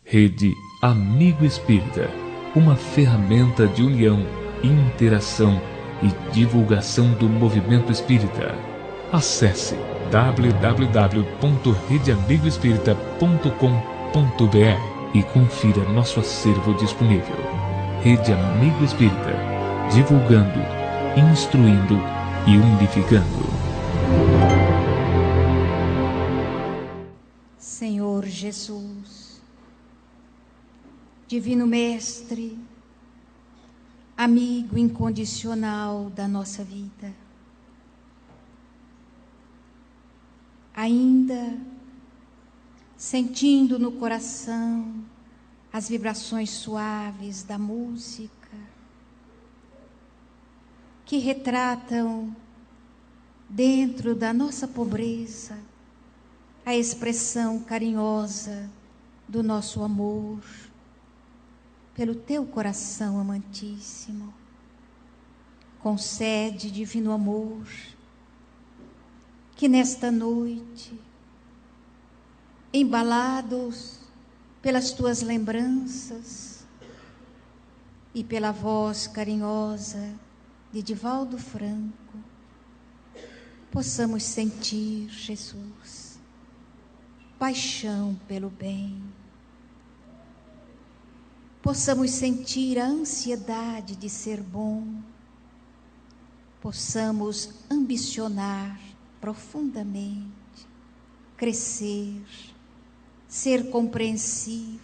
Rede Amigo Espírita, uma ferramenta de união, interação e divulgação do movimento espírita. Acesse www.redeamigoespírita.com.br e confira nosso acervo disponível. Rede Amigo Espírita, divulgando, instruindo e unificando. Senhor Jesus, Divino Mestre, amigo incondicional da nossa vida, ainda sentindo no coração as vibrações suaves da música, que retratam dentro da nossa pobreza a expressão carinhosa do nosso amor pelo teu coração amantíssimo. Concede, divino amor, que nesta noite, embalados pelas tuas lembranças e pela voz carinhosa de Divaldo Franco, possamos sentir, Jesus, paixão pelo bem. Possamos sentir a ansiedade de ser bom. Possamos ambicionar profundamente, crescer, ser compreensivo,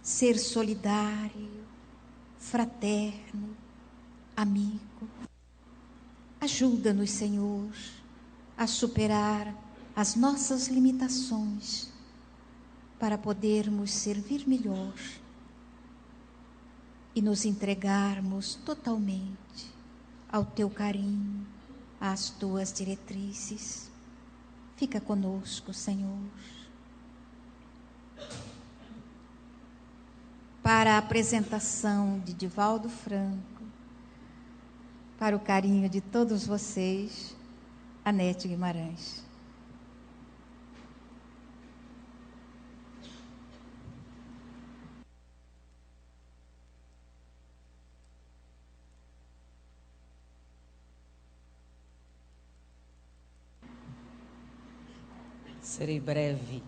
ser solidário, fraterno, amigo. Ajuda-nos, Senhor, a superar as nossas limitações para podermos servir melhor e nos entregarmos totalmente ao teu carinho, às tuas diretrizes. Fica conosco, Senhor. Para a apresentação de Divaldo Franco, para o carinho de todos vocês, Anete Guimarães. Serei breve.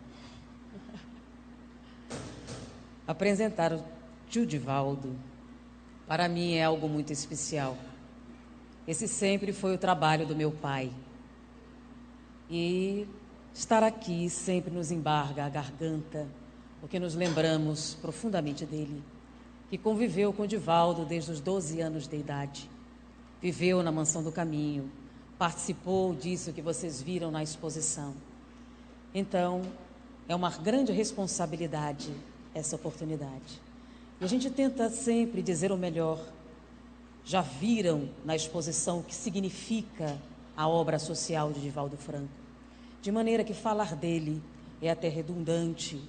Apresentar o tio Divaldo, para mim é algo muito especial. Esse sempre foi o trabalho do meu pai. E estar aqui sempre nos embarga a garganta, porque nos lembramos profundamente dele, que conviveu com o Divaldo desde os 12 anos de idade. Viveu na Mansão do Caminho, participou disso que vocês viram na exposição. Então, é uma grande responsabilidade essa oportunidade. E a gente tenta sempre dizer o melhor. Já viram na exposição o que significa a obra social de Divaldo Franco. De maneira que falar dele é até redundante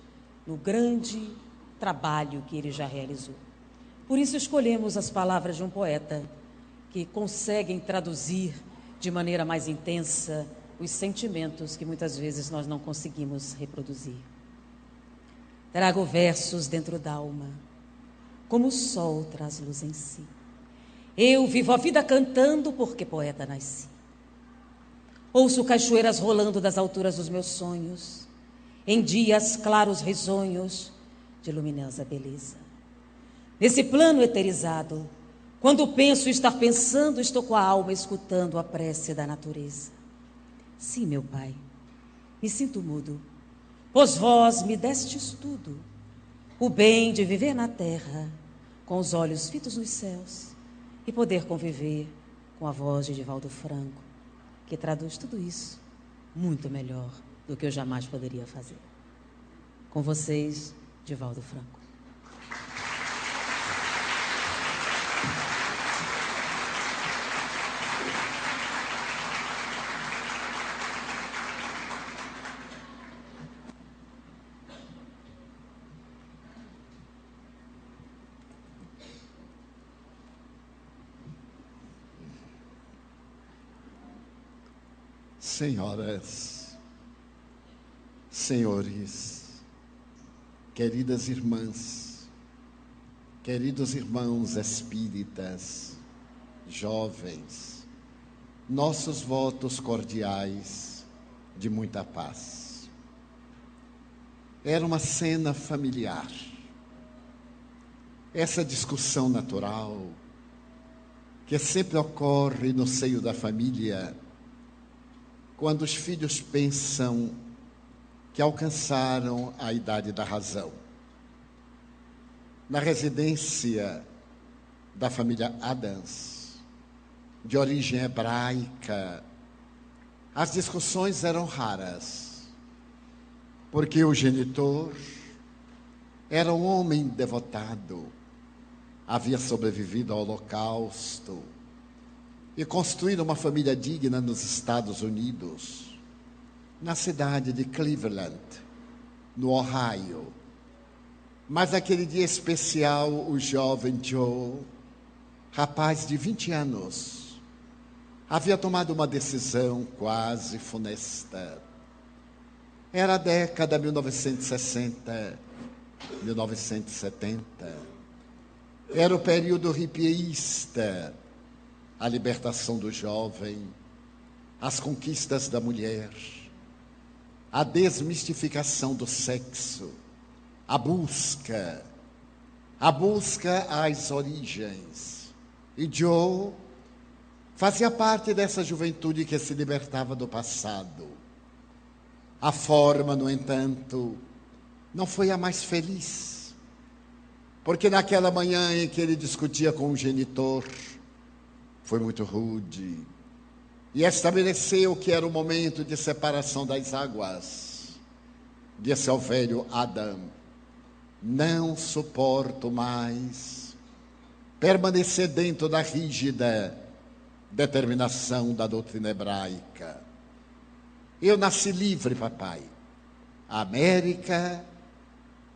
no grande trabalho que ele já realizou. Por isso escolhemos as palavras de um poeta que conseguem traduzir de maneira mais intensa os sentimentos que muitas vezes nós não conseguimos reproduzir. Trago versos dentro d'alma, como o sol traz luz em si. Eu vivo a vida cantando porque poeta nasci. Ouço cachoeiras rolando das alturas dos meus sonhos, em dias claros risonhos de luminosa beleza. Nesse plano eterizado, quando penso estar pensando, estou com a alma escutando a prece da natureza. Sim, meu Pai, me sinto mudo, pois vós me destes tudo, o bem de viver na terra, com os olhos fitos nos céus, e poder conviver com a voz de Divaldo Franco, que traduz tudo isso muito melhor do que eu jamais poderia fazer. Com vocês, Divaldo Franco. Senhoras, senhores, queridas irmãs, queridos irmãos espíritas, jovens, nossos votos cordiais de muita paz. Era uma cena familiar. Essa discussão natural que sempre ocorre no seio da família, quando os filhos pensam que alcançaram a idade da razão. Na residência da família Adams, de origem hebraica, as discussões eram raras, porque o genitor era um homem devotado, havia sobrevivido ao Holocausto e construído uma família digna nos Estados Unidos, na cidade de Cleveland, no Ohio. Mas naquele dia especial, o jovem Joe, rapaz de 20 anos, havia tomado uma decisão quase funesta. Era a década 1960, 1970. Era o período hippieísta, a libertação do jovem, as conquistas da mulher, a desmistificação do sexo, a busca às origens. E Joe fazia parte dessa juventude que se libertava do passado. A forma, no entanto, não foi a mais feliz. Porque naquela manhã em que ele discutia com o genitor, foi muito rude, e estabeleceu que era o momento de separação das águas. Disse ao velho Adam: não suporto mais permanecer dentro da rígida determinação da doutrina hebraica. Eu nasci livre, papai. A América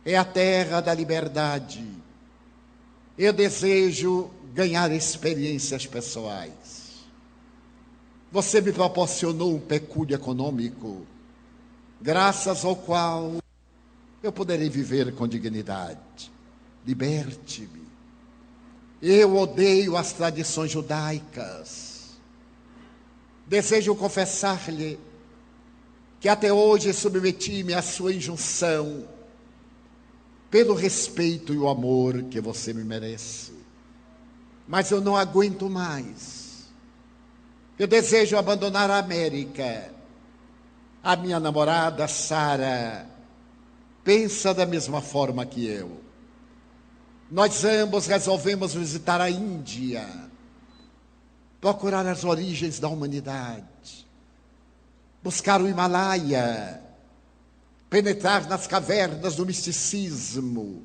é a terra da liberdade. Eu desejo ganhar experiências pessoais. Você me proporcionou um pecúlio econômico, graças ao qual eu poderei viver com dignidade. Liberte-me. Eu odeio as tradições judaicas. Desejo confessar-lhe que até hoje submeti-me à sua injunção, pelo respeito e o amor que você me merece. Mas eu não aguento mais. Eu desejo abandonar a América. A minha namorada, Sara, pensa da mesma forma que eu. Nós ambos resolvemos visitar a Índia, procurar as origens da humanidade, buscar o Himalaia, penetrar nas cavernas do misticismo,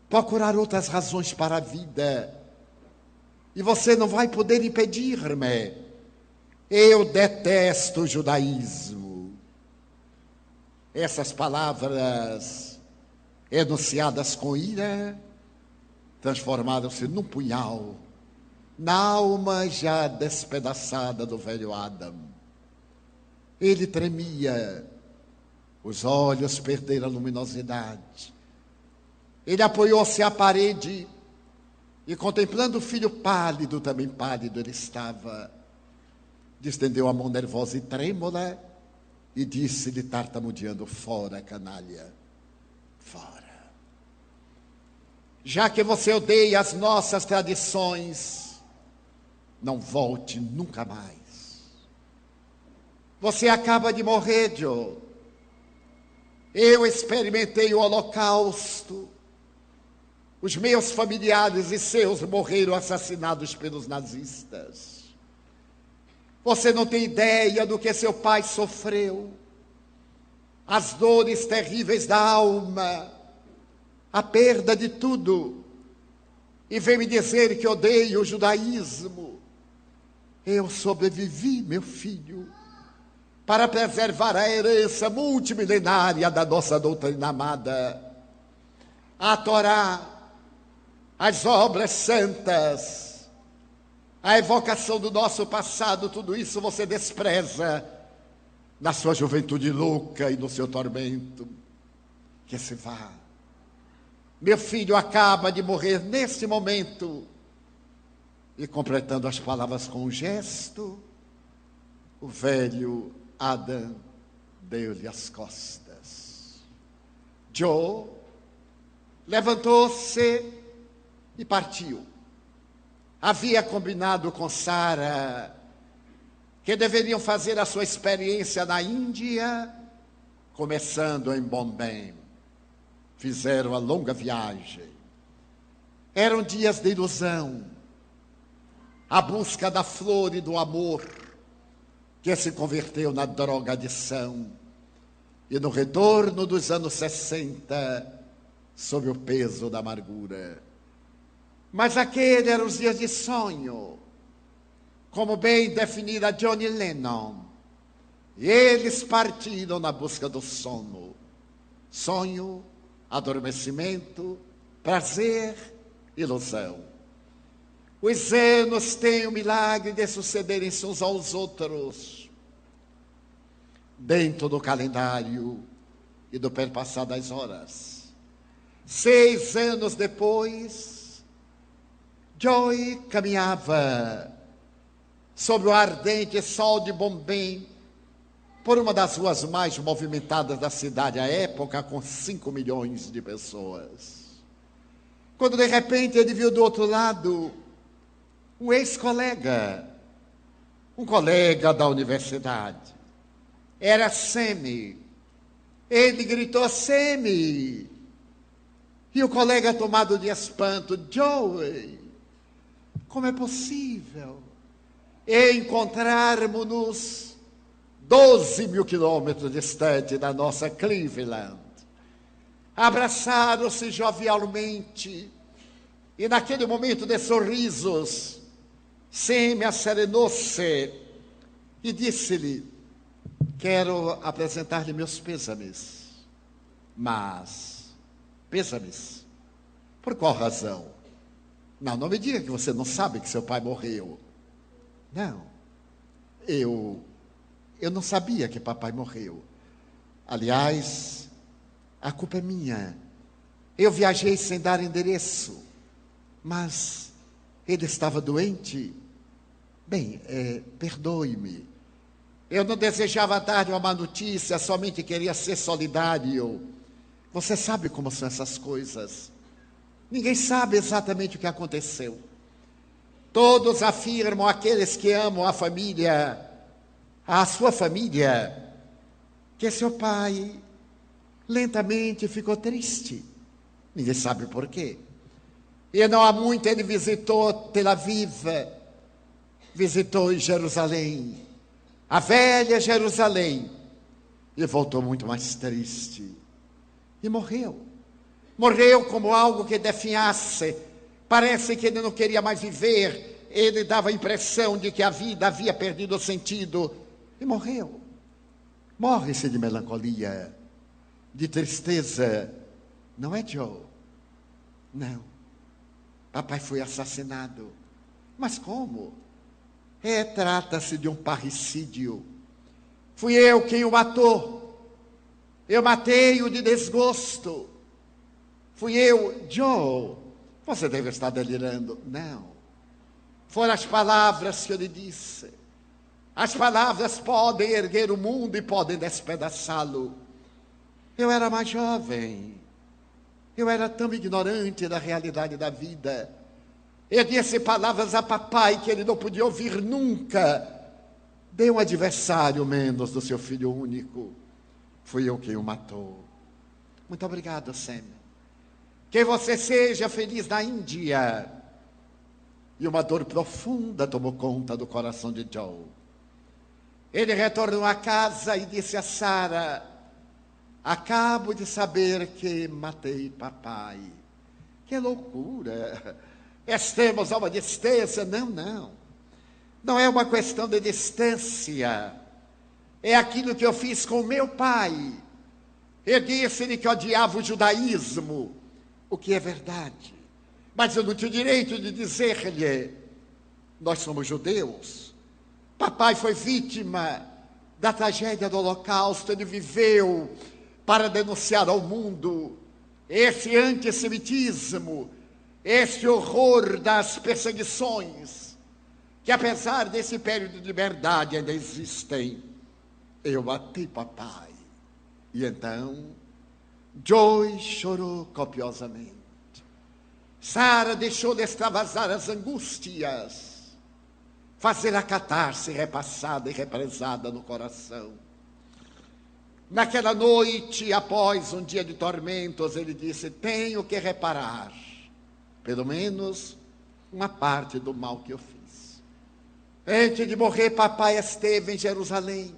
procurar outras razões para a vida. E você não vai poder impedir-me. Eu detesto o judaísmo. Essas palavras, enunciadas com ira, transformaram-se num punhal na alma já despedaçada do velho Adam. Ele tremia, os olhos perderam a luminosidade. Ele apoiou-se à parede e, contemplando o filho pálido, também pálido ele estava, estendeu a mão nervosa e trêmula e disse-lhe, tartamudeando: fora, canalha, fora. Já que você odeia as nossas tradições, não volte nunca mais. Você acaba de morrer, Joe. Eu experimentei o Holocausto. Os meus familiares e seus morreram assassinados pelos nazistas. Você não tem ideia do que seu pai sofreu. As dores terríveis da alma, a perda de tudo. E vem me dizer que odeio o judaísmo. Eu sobrevivi, meu filho, para preservar a herança multimilenária da nossa doutrina amada. A Torá, as obras santas, a evocação do nosso passado, tudo isso você despreza na sua juventude louca e no seu tormento. que se vá. Meu filho acaba de morrer neste momento. E completando as palavras com um gesto, o velho Adam deu-lhe as costas. Joe levantou-se e partiu. Havia combinado com Sarah que deveriam fazer a sua experiência na Índia, começando em Bombay. Fizeram a longa viagem. Eram dias de ilusão, a busca da flor e do amor, que se converteu na drogadição. E no retorno dos anos 60, sob o peso da amargura. Mas aqueles eram os dias de sonho, como bem definira Johnny Lennon. E eles partiram na busca do sono. Sonho, adormecimento, prazer, ilusão. Os anos têm o milagre de sucederem-se uns aos outros, dentro do calendário e do perpassar das horas. 6 anos depois, Joy caminhava sob o ardente sol de Bombay por uma das ruas mais movimentadas da cidade à época, com 5 milhões de pessoas. Quando de repente ele viu do outro lado um ex-colega, um colega da universidade. Era Sammy. Ele gritou: Sammy! E o colega, tomado de espanto: Joey, como é possível encontrarmos-nos 12 mil quilômetros distante da nossa Cleveland? Abraçaram-se jovialmente, e naquele momento de sorrisos, Sammy acerenou-se e disse-lhe: quero apresentar-lhe meus pêsames. Mas, pêsames? Por qual razão? Não me diga que você não sabe que seu pai morreu. Não, eu não sabia que papai morreu. Aliás, a culpa é minha. Eu viajei sem dar endereço, mas ele estava doente. Bem, perdoe-me. Eu não desejava dar uma má notícia, somente queria ser solidário. Você sabe como são essas coisas. Ninguém sabe exatamente o que aconteceu. Todos afirmam, aqueles que amam a família, a sua família, que seu pai lentamente ficou triste. Ninguém sabe por quê. E não há muito ele visitou Tel Aviv, visitou Jerusalém, a velha Jerusalém, e voltou muito mais triste. E morreu. Morreu como algo que definhasse. Parece que ele não queria mais viver. Ele dava a impressão de que a vida havia perdido o sentido. E morreu. Morre-se de melancolia, de tristeza. Não é, Joe? Não. Papai foi assassinado. Mas como? Trata-se de um parricídio. Fui eu quem o matou. Eu matei-o de desgosto. Fui eu. Joe, você deve estar delirando. Não. Foram as palavras que eu lhe disse. As palavras podem erguer o mundo e podem despedaçá-lo. Eu era mais jovem. Eu era tão ignorante da realidade da vida. Eu disse palavras a papai que ele não podia ouvir nunca. De um adversário menos do seu filho único. Fui eu quem o matou. Muito obrigado, Sam. Que você seja feliz na Índia. E uma dor profunda tomou conta do coração de Joe. Ele retornou à casa e disse a Sarah: acabo de saber que matei papai. Que loucura! Estamos a uma distância. Não. Não é uma questão de distância. É aquilo que eu fiz com meu pai. Eu disse-lhe que odiava o judaísmo, o que é verdade. Mas eu não tinha o direito de dizer-lhe: nós somos judeus. Papai foi vítima da tragédia do Holocausto. Ele viveu para denunciar ao mundo esse antissemitismo, esse horror das perseguições, que apesar desse período de liberdade ainda existem. Eu matei papai. E então, Joy chorou copiosamente. Sara deixou de extravasar as angústias, fazer a catarse repassada e represada no coração. Naquela noite, após um dia de tormentos, ele disse: tenho que reparar, pelo menos, uma parte do mal que eu fiz. Antes de morrer, papai esteve em Jerusalém.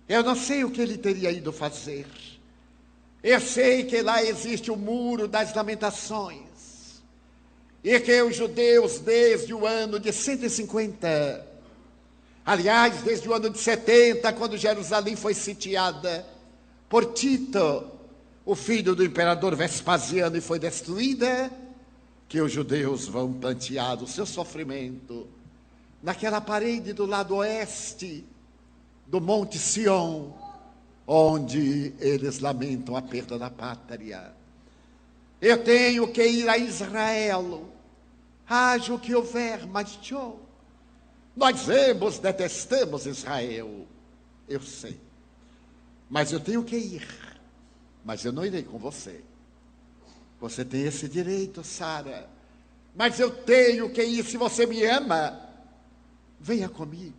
Eu não sei o que ele teria ido fazer. Eu sei que lá existe o muro das lamentações. E que os judeus, desde o ano de 150, aliás, desde o ano de 70, quando Jerusalém foi sitiada por Tito, o filho do imperador Vespasiano, e foi destruída, que os judeus vão plantear o seu sofrimento naquela parede do lado oeste do Monte Sião, onde eles lamentam a perda da pátria. Eu tenho que ir a Israel, haja o que houver, mas nós ambos detestamos Israel, eu sei, mas eu tenho que ir, mas eu não irei com você. Você tem esse direito, Sara, mas eu tenho que ir. Se você me ama, venha comigo.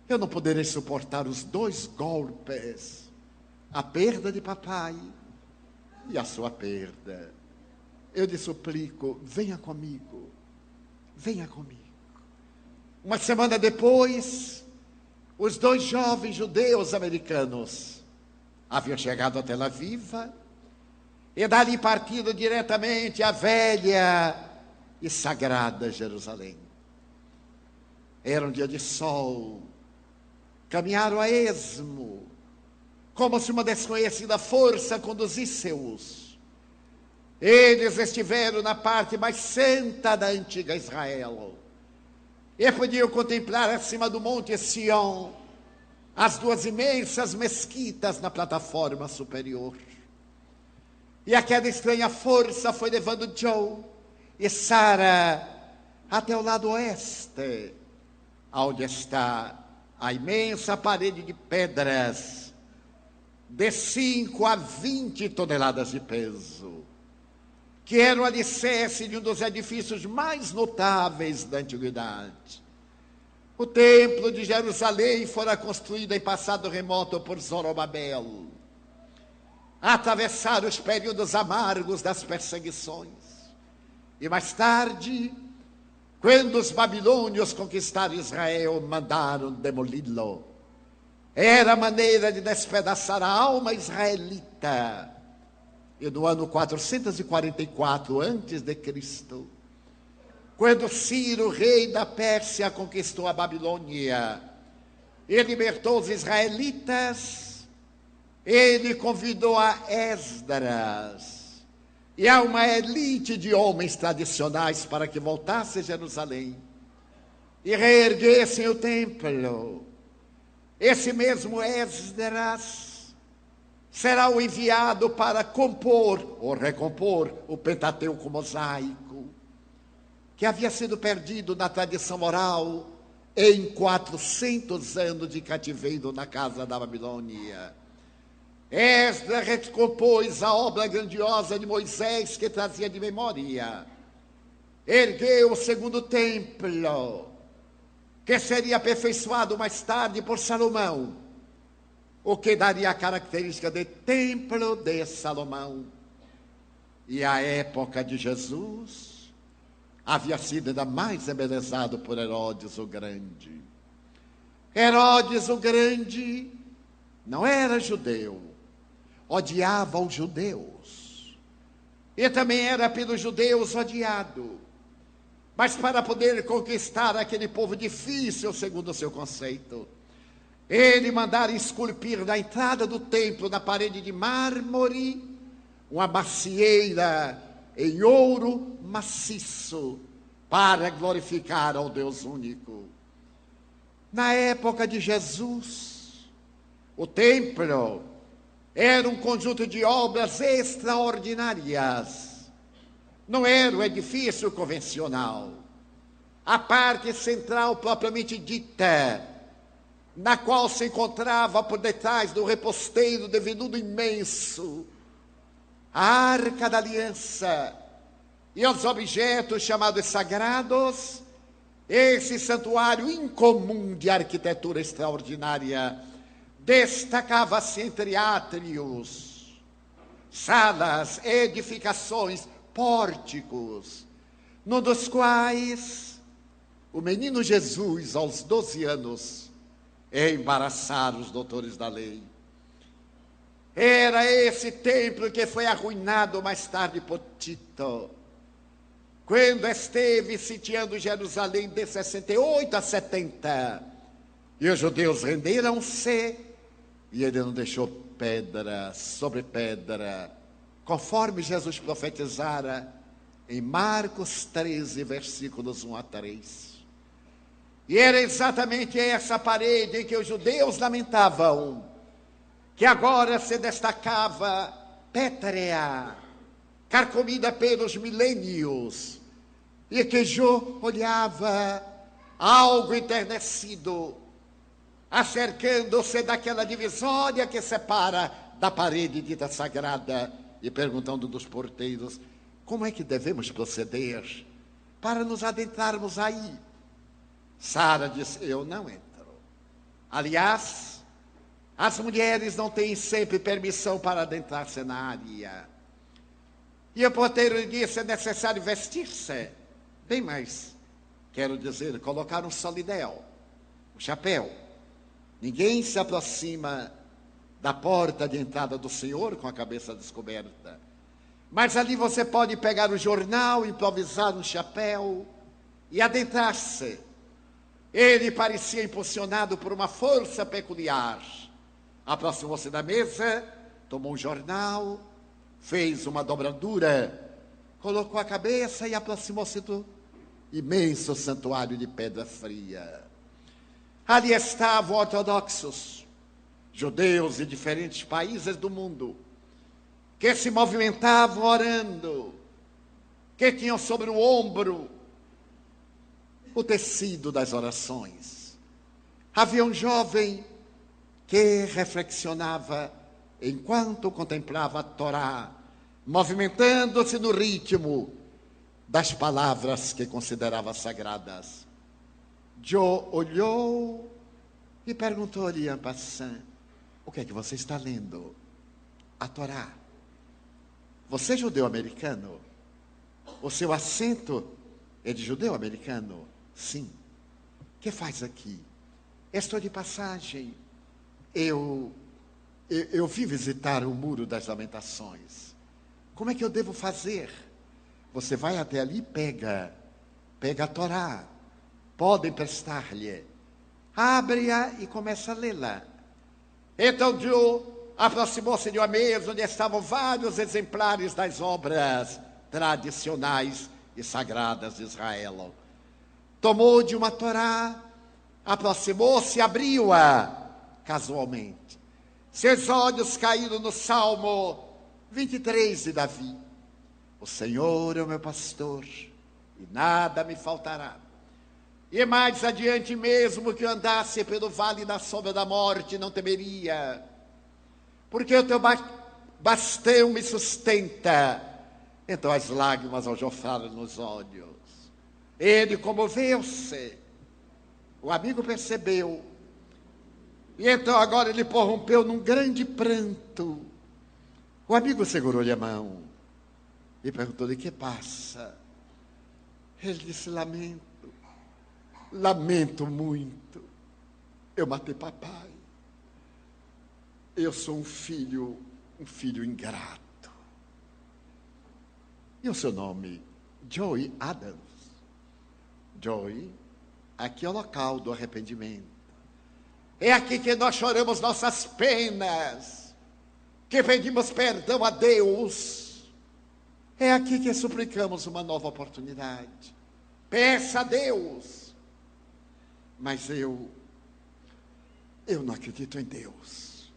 Eu não poderei suportar os dois golpes, a perda de papai e a sua perda. Eu lhe suplico, venha comigo, venha comigo. Uma semana depois, os dois jovens judeus americanos haviam chegado a Tel Aviv e dali partido diretamente à velha e sagrada Jerusalém. Era um dia de sol. Caminharam a esmo, como se uma desconhecida força conduzisse-os. Eles estiveram na parte mais santa da antiga Israel. E podiam contemplar acima do Monte Sião as duas imensas mesquitas na plataforma superior. E aquela estranha força foi levando Joe e Sara até o lado oeste, onde está a imensa parede de pedras de 5 a 20 toneladas de peso, que era o alicerce de um dos edifícios mais notáveis da antiguidade. O templo de Jerusalém fora construído em passado remoto por Zorobabel. Atravessaram os períodos amargos das perseguições. E mais tarde, quando os babilônios conquistaram Israel, mandaram demoli-lo. Era a maneira de despedaçar a alma israelita. E no ano 444 a.C., quando Ciro, rei da Pérsia, conquistou a Babilônia e libertou os israelitas, ele convidou a Esdras e a uma elite de homens tradicionais para que voltassem a Jerusalém e reerguessem o templo. Esse mesmo Esdras será o enviado para compor ou recompor o Pentateuco mosaico, que havia sido perdido na tradição oral em 400 anos de cativeiro na casa da Babilônia. Esdras recompôs a obra grandiosa de Moisés que trazia de memória. Ergueu o segundo templo, que seria aperfeiçoado mais tarde por Salomão, o que daria a característica de Templo de Salomão. E a época de Jesus havia sido ainda mais embelezado por Herodes o Grande. Herodes o Grande não era judeu, odiava os judeus, e também era pelos judeus odiado. Mas para poder conquistar aquele povo difícil, segundo o seu conceito, ele mandara esculpir na entrada do templo, na parede de mármore, uma macieira em ouro maciço, para glorificar ao Deus único. Na época de Jesus, o templo Era um conjunto de obras extraordinárias. Não era um edifício convencional. A parte central propriamente dita, na qual se encontrava por detrás do reposteiro de veludo imenso, a Arca da Aliança e os objetos chamados sagrados, esse santuário incomum de arquitetura extraordinária destacava-se entre átrios, salas, edificações, pórticos, num dos quais o menino Jesus, aos 12 anos, embaraçara os doutores da lei. Era esse templo que foi arruinado mais tarde por Tito, quando esteve sitiando Jerusalém de 68 a 70. E os judeus renderam-se, e ele não deixou pedra sobre pedra, conforme Jesus profetizara em Marcos 13, versículos 1 a 3. E era exatamente essa parede em que os judeus lamentavam, que agora se destacava pétrea, carcomida pelos milênios, e que Jó olhava algo enternecido, acercando-se daquela divisória que separa da parede dita sagrada, e perguntando dos porteiros: como é que devemos proceder para nos adentrarmos aí? Sara disse: eu não entro. Aliás, as mulheres não têm sempre permissão para adentrar-se na área. E o porteiro lhe disse: é necessário vestir-se. Bem mais, quero dizer, colocar um solidel, um chapéu. Ninguém se aproxima da porta de entrada do Senhor com a cabeça descoberta. Mas ali você pode pegar o jornal, improvisar um chapéu e adentrar-se. Ele parecia impulsionado por uma força peculiar. Aproximou-se da mesa, tomou um jornal, fez uma dobradura, colocou a cabeça e aproximou-se do imenso santuário de pedra fria. Ali estavam ortodoxos, judeus de diferentes países do mundo, que se movimentavam orando, que tinham sobre o ombro o tecido das orações. Havia um jovem que reflexionava enquanto contemplava a Torá, movimentando-se no ritmo das palavras que considerava sagradas. Jó olhou e perguntou-lhe en passant: o que é que você está lendo? A Torá. Você é judeu-americano? O seu acento é de judeu-americano? Sim. O que faz aqui? Estou de passagem. Eu vim visitar o Muro das Lamentações. Como é que eu devo fazer? Você vai até ali e pega a Torá. Pode emprestar-lhe. Abre-a e começa a lê-la. Então Jó aproximou-se de uma mesa onde estavam vários exemplares das obras tradicionais e sagradas de Israel. Tomou de uma Torá, aproximou-se e abriu-a casualmente. Seus olhos caíram no Salmo 23 de Davi. O Senhor é o meu pastor e nada me faltará. E mais adiante, mesmo que eu andasse pelo vale da sombra da morte, não temeria, porque o teu bastão me sustenta. Então as lágrimas ao jorraram nos olhos. Ele comoveu-se. O amigo percebeu. E então agora ele prorrompeu num grande pranto. O amigo segurou-lhe a mão e perguntou-lhe: que passa? Ele disse: lamento muito. Eu matei papai. Eu sou um filho ingrato. E o seu nome? Joey Adams. Joey, aqui é o local do arrependimento. É aqui que nós choramos nossas penas, que pedimos perdão a Deus. É aqui que suplicamos uma nova oportunidade. Peça a Deus. Mas eu não acredito em Deus.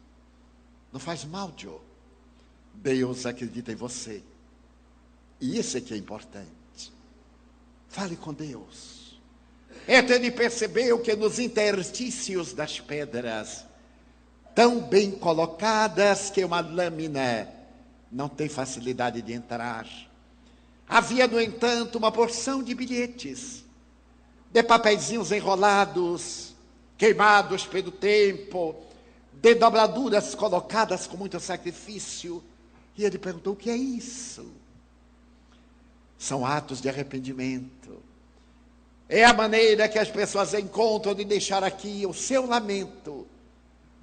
Não faz mal, Joe. Deus acredita em você. E isso é que é importante. Fale com Deus. Ele percebeu que nos interstícios das pedras, tão bem colocadas que uma lâmina não tem facilidade de entrar, havia, no entanto, uma porção de bilhetes, de papeizinhos enrolados, queimados pelo tempo, de dobraduras colocadas com muito sacrifício. E ele perguntou: o que é isso? São atos de arrependimento. É a maneira que as pessoas encontram de deixar aqui o seu lamento.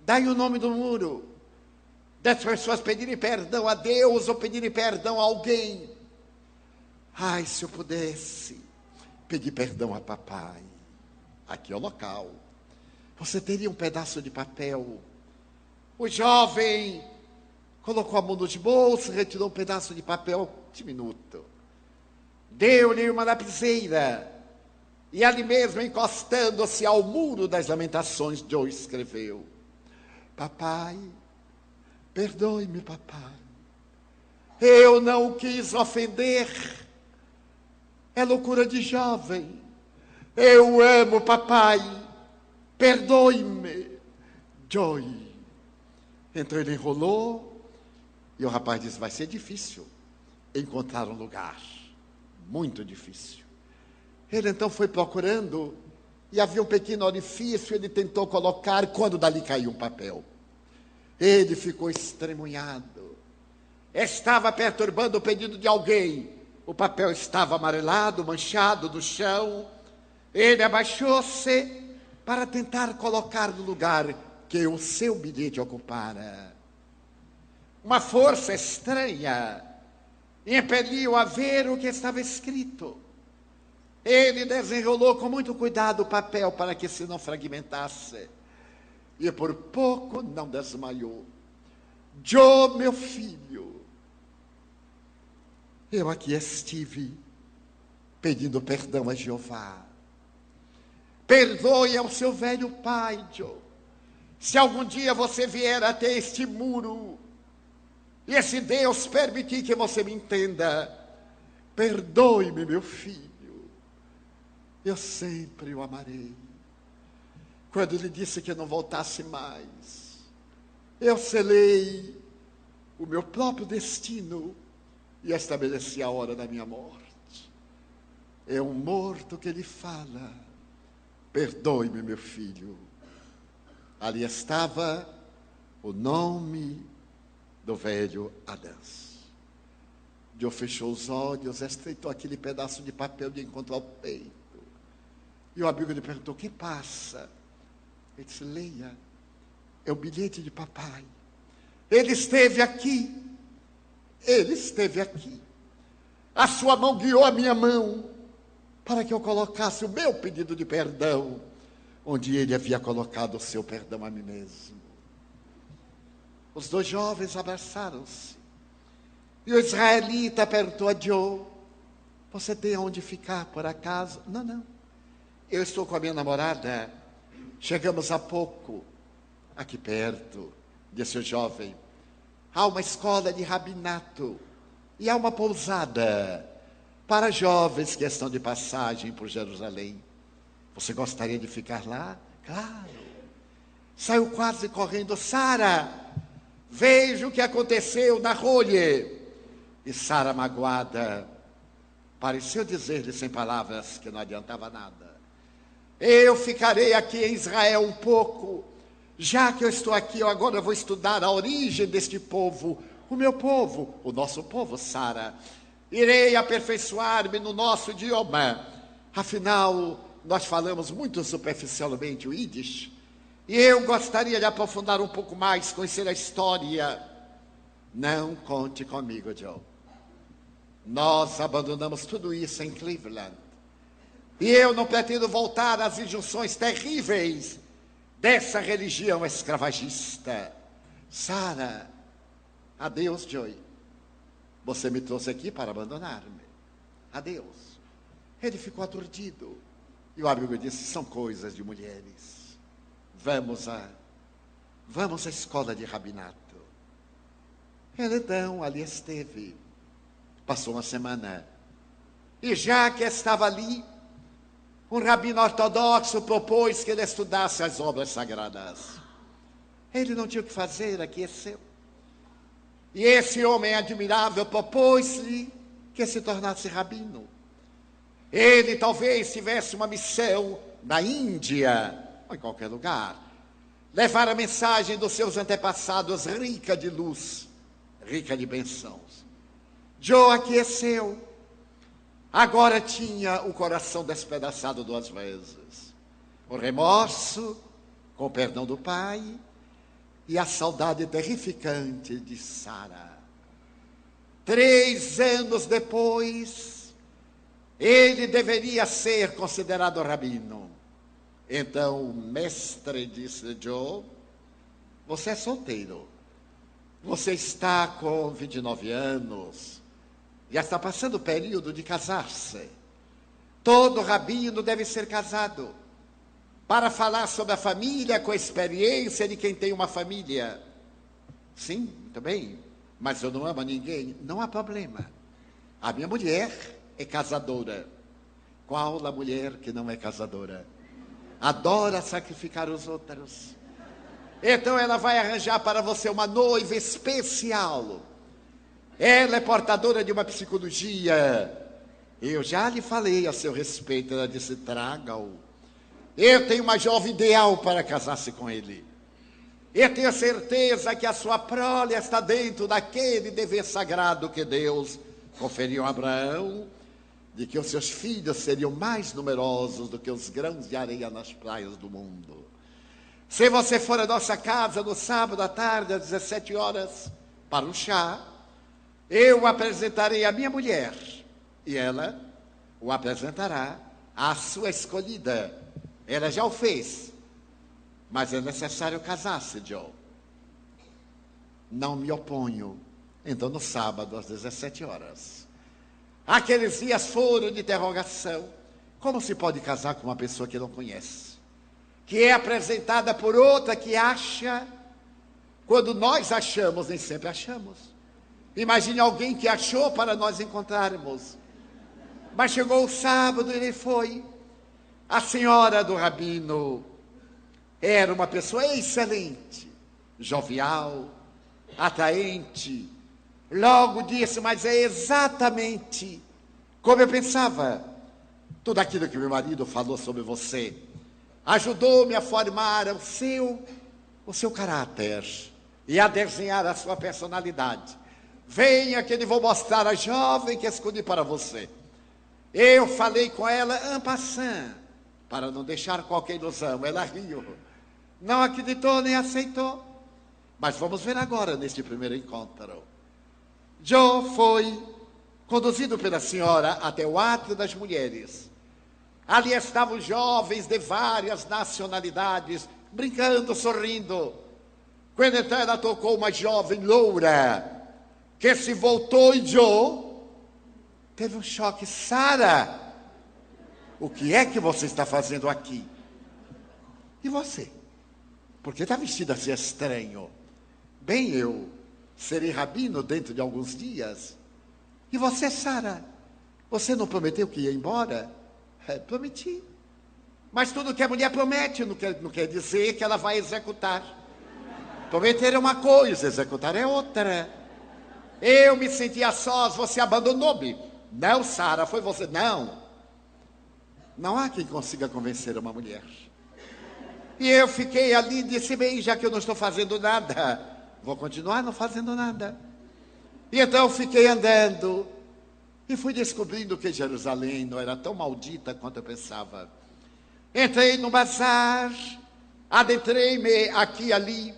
Dai o nome do muro, das pessoas pedirem perdão a Deus ou pedirem perdão a alguém. Ai, se eu pudesse pedir perdão a papai. Aqui é o local. Você teria um pedaço de papel. O jovem colocou a mão nos bolsos, retirou um pedaço de papel diminuto. Deu-lhe uma lapiseira. E ali mesmo, encostando-se ao muro das lamentações, Joe escreveu: papai, perdoe-me, papai. Eu não o quis ofender. É loucura de jovem. Eu amo, papai. Perdoe-me. Joe. Então ele enrolou. E o rapaz disse: vai ser difícil encontrar um lugar. Muito difícil. Ele então foi procurando. E havia um pequeno orifício. Ele tentou colocar. Quando dali caiu um papel, ele ficou estremunhado. Estava perturbando o pedido de alguém. O papel estava amarelado, manchado no chão. Ele abaixou-se para tentar colocar no lugar que o seu bilhete ocupara. Uma força estranha impeliu a ver o que estava escrito. Ele desenrolou com muito cuidado o papel para que se não fragmentasse. E por pouco não desmaiou. Joe, meu filho, eu aqui estive pedindo perdão a Jeová. Perdoe ao seu velho pai, Joe. Se algum dia você vier até este muro, e esse Deus permitir que você me entenda, perdoe-me, meu filho. Eu sempre o amarei. Quando ele disse que não voltasse mais, eu selei o meu próprio destino e estabeleci a hora da minha morte. É um morto que ele fala: perdoe-me, meu filho. Ali estava o nome do velho Adãs. Joe fechou os olhos, estreitou aquele pedaço de papel de encontrar o peito. E o amigo lhe perguntou: o que passa? Ele disse: leia, é o bilhete de papai. Ele esteve aqui. Ele esteve aqui. A sua mão guiou a minha mão para que eu colocasse o meu pedido de perdão, onde ele havia colocado o seu perdão a mim mesmo. Os dois jovens abraçaram-se. E o israelita perguntou a Joe: você tem onde ficar por acaso? Não. Eu estou com a minha namorada. Chegamos há pouco, aqui perto, disse o jovem. Há uma escola de rabinato e há uma pousada para jovens que estão de passagem por Jerusalém. Você gostaria de ficar lá? Claro. Saiu quase correndo: Sara, veja o que aconteceu na rolha. E Sara, magoada, pareceu dizer-lhe sem palavras que não adiantava nada: eu ficarei aqui em Israel um pouco. Já que eu estou aqui, eu agora vou estudar a origem deste povo. O meu povo, o nosso povo, Sara. Irei aperfeiçoar-me no nosso idioma. Afinal, nós falamos muito superficialmente o Yiddish. E eu gostaria de aprofundar um pouco mais, conhecer a história. Não conte comigo, Joe. Nós abandonamos tudo isso em Cleveland. E eu não pretendo voltar às injunções terríveis dessa religião escravagista. Sara, adeus, Joey. Você me trouxe aqui para abandonar-me. Adeus. Ele ficou aturdido. E o amigo disse: são coisas de mulheres. Vamos à escola de rabinato. Ele então ali esteve. Passou uma semana. E já que estava ali, um rabino ortodoxo propôs que ele estudasse as obras sagradas. Ele não tinha o que fazer, aqueceu. E esse homem admirável propôs-lhe que se tornasse rabino. Ele talvez tivesse uma missão na Índia, ou em qualquer lugar. Levar a mensagem dos seus antepassados rica de luz, rica de bênçãos. Joe aqueceu. Agora tinha o coração despedaçado 2 vezes. O remorso, com o perdão do pai, e a saudade terrificante de Sara. 3 anos depois, ele deveria ser considerado rabino. Então o mestre disse: Joe, você é solteiro. Você está com 29 anos. Já está passando o período de casar-se. Todo rabino deve ser casado. Para falar sobre a família com a experiência de quem tem uma família. Sim, muito bem. Mas eu não amo ninguém. Não há problema. A minha mulher é casadora. Qual a mulher que não é casadora? Adora sacrificar os outros. Então ela vai arranjar para você uma noiva especial. Ela é portadora de uma psicologia. Eu já lhe falei a seu respeito. Ela disse: traga-o. Eu tenho uma jovem ideal para casar-se com ele. Eu tenho certeza que a sua prole está dentro daquele dever sagrado que Deus conferiu a Abraão, de que os seus filhos seriam mais numerosos do que os grãos de areia nas praias do mundo. Se você for à nossa casa no sábado à tarde, às 17 horas, para um chá, eu apresentarei a minha mulher, e ela o apresentará à sua escolhida. Ela já o fez, mas é necessário casar-se, Joe. Não me oponho. Então, no sábado, às 17 horas. Aqueles dias foram de interrogação. Como se pode casar com uma pessoa que não conhece? Que é apresentada por outra que acha, quando nós achamos, nem sempre achamos. Imagine alguém que achou para nós encontrarmos. Mas chegou o sábado e ele foi. A senhora do rabino era uma pessoa excelente, jovial, atraente. Logo disse: mas é exatamente como eu pensava. Tudo aquilo que meu marido falou sobre você ajudou-me a formar o seu caráter e a desenhar a sua personalidade. Venha que eu vou mostrar a jovem que escolhi para você. Eu falei com ela en passant, para não deixar qualquer ilusão. Ela riu, não acreditou nem aceitou. Mas vamos ver agora neste primeiro encontro. Joe foi conduzido pela senhora até o átrio das mulheres. Ali estavam jovens de várias nacionalidades, brincando, sorrindo. Quando então ela tocou uma jovem loura, que se voltou, e Joe teve um choque. Sara, o que é que você está fazendo aqui? E você? Por que está vestido assim estranho? Bem, eu serei rabino dentro de alguns dias. E você, Sara? Você não prometeu que ia embora? Prometi. Mas tudo que a mulher promete não quer dizer que ela vai executar. Prometer é uma coisa, executar é outra. Eu me senti a sós, você abandonou-me. Não, Sara, foi você. Não há quem consiga convencer uma mulher. E eu fiquei ali e disse: bem, já que eu não estou fazendo nada, vou continuar não fazendo nada. E então fiquei andando e fui descobrindo que Jerusalém não era tão maldita quanto eu pensava. Entrei no bazar, adentrei-me aqui e ali,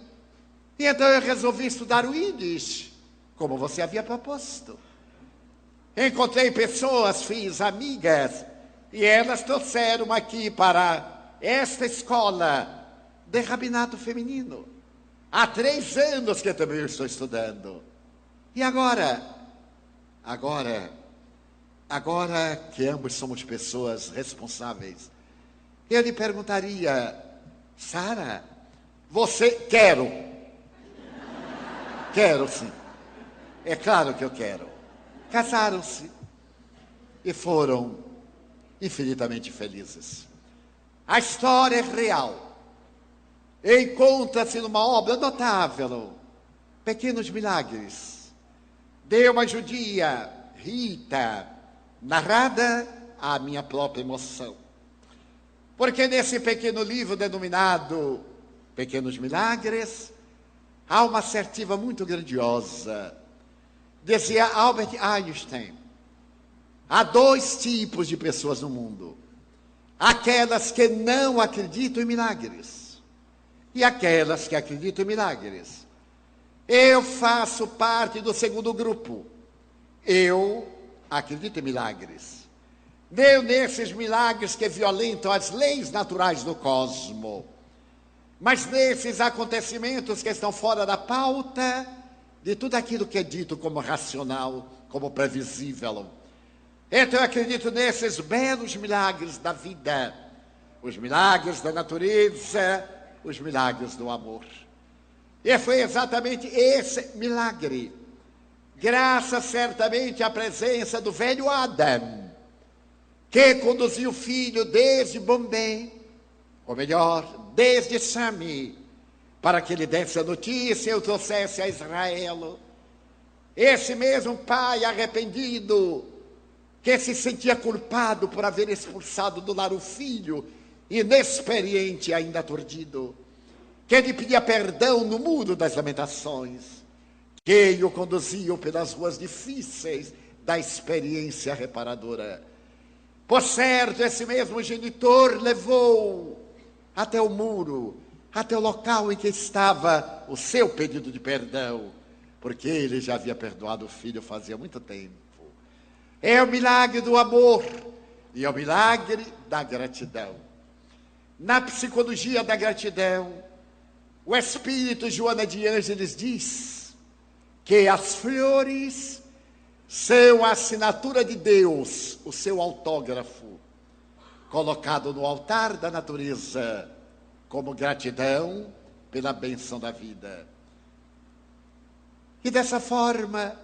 e então eu resolvi estudar o Yiddish, como você havia proposto. Encontrei pessoas, fiz amigas, e elas trouxeram aqui para esta escola de rabinato feminino. Há 3 anos que eu também estou estudando. E agora que ambos somos pessoas responsáveis, eu lhe perguntaria: Sara, você... Quero sim. É claro que eu quero. Casaram-se e foram infinitamente felizes. A história é real. Encontra-se numa obra notável, Pequenos Milagres, de uma judia, Rita, narrada à minha própria emoção. Porque nesse pequeno livro denominado Pequenos Milagres, há uma assertiva muito grandiosa. Dizia Albert Einstein, há dois tipos de pessoas no mundo: aquelas que não acreditam em milagres e aquelas que acreditam em milagres. Eu faço parte do segundo grupo. Eu acredito em milagres. Nem nesses milagres que violentam as leis naturais do cosmos, mas nesses acontecimentos que estão fora da pauta de tudo aquilo que é dito como racional, como previsível. Então eu acredito nesses belos milagres da vida, os milagres da natureza, os milagres do amor. E foi exatamente esse milagre, graças certamente à presença do velho Adam, que conduziu o filho desde Bombay, ou melhor, desde Sami, para que ele desse a notícia e o trouxesse a Israel. Esse mesmo pai arrependido, que se sentia culpado por haver expulsado do lar o filho, inexperiente e ainda aturdido, que lhe pedia perdão no muro das lamentações, que o conduziam pelas ruas difíceis da experiência reparadora. Por certo, esse mesmo genitor levou até o muro, até o local em que estava o seu pedido de perdão, porque ele já havia perdoado o filho fazia muito tempo. É o milagre do amor e é o milagre da gratidão. Na psicologia da gratidão, o espírito Joana de Ângeles diz que as flores são a assinatura de Deus, o seu autógrafo, colocado no altar da natureza, como gratidão pela bênção da vida. E dessa forma,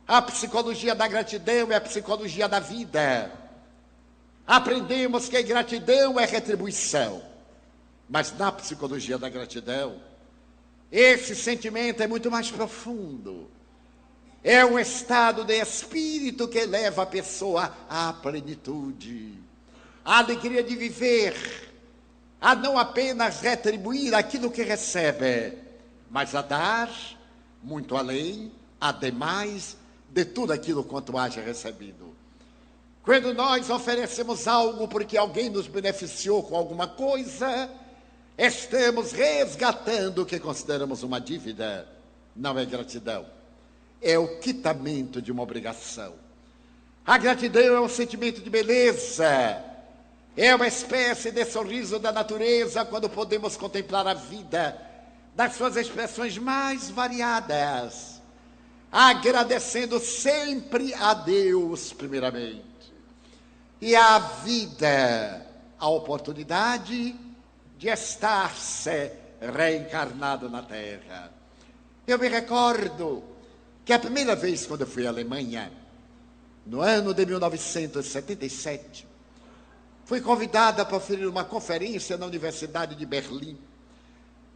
a psicologia da gratidão é a psicologia da vida. Aprendemos que gratidão é retribuição, mas na psicologia da gratidão, esse sentimento é muito mais profundo. É um estado de espírito que leva a pessoa à plenitude, à alegria de viver, a não apenas retribuir aquilo que recebe, mas a dar muito além, ademais de tudo aquilo quanto haja recebido. Quando nós oferecemos algo porque alguém nos beneficiou com alguma coisa, estamos resgatando o que consideramos uma dívida. Não é gratidão, é o quitamento de uma obrigação. A gratidão é um sentimento de beleza, é uma espécie de sorriso da natureza quando podemos contemplar a vida das suas expressões mais variadas, agradecendo sempre a Deus primeiramente, e à vida, a oportunidade de estar-se reencarnado na Terra. Eu me recordo que a primeira vez quando eu fui à Alemanha, no ano de 1977, fui convidada para oferecer uma conferência na Universidade de Berlim,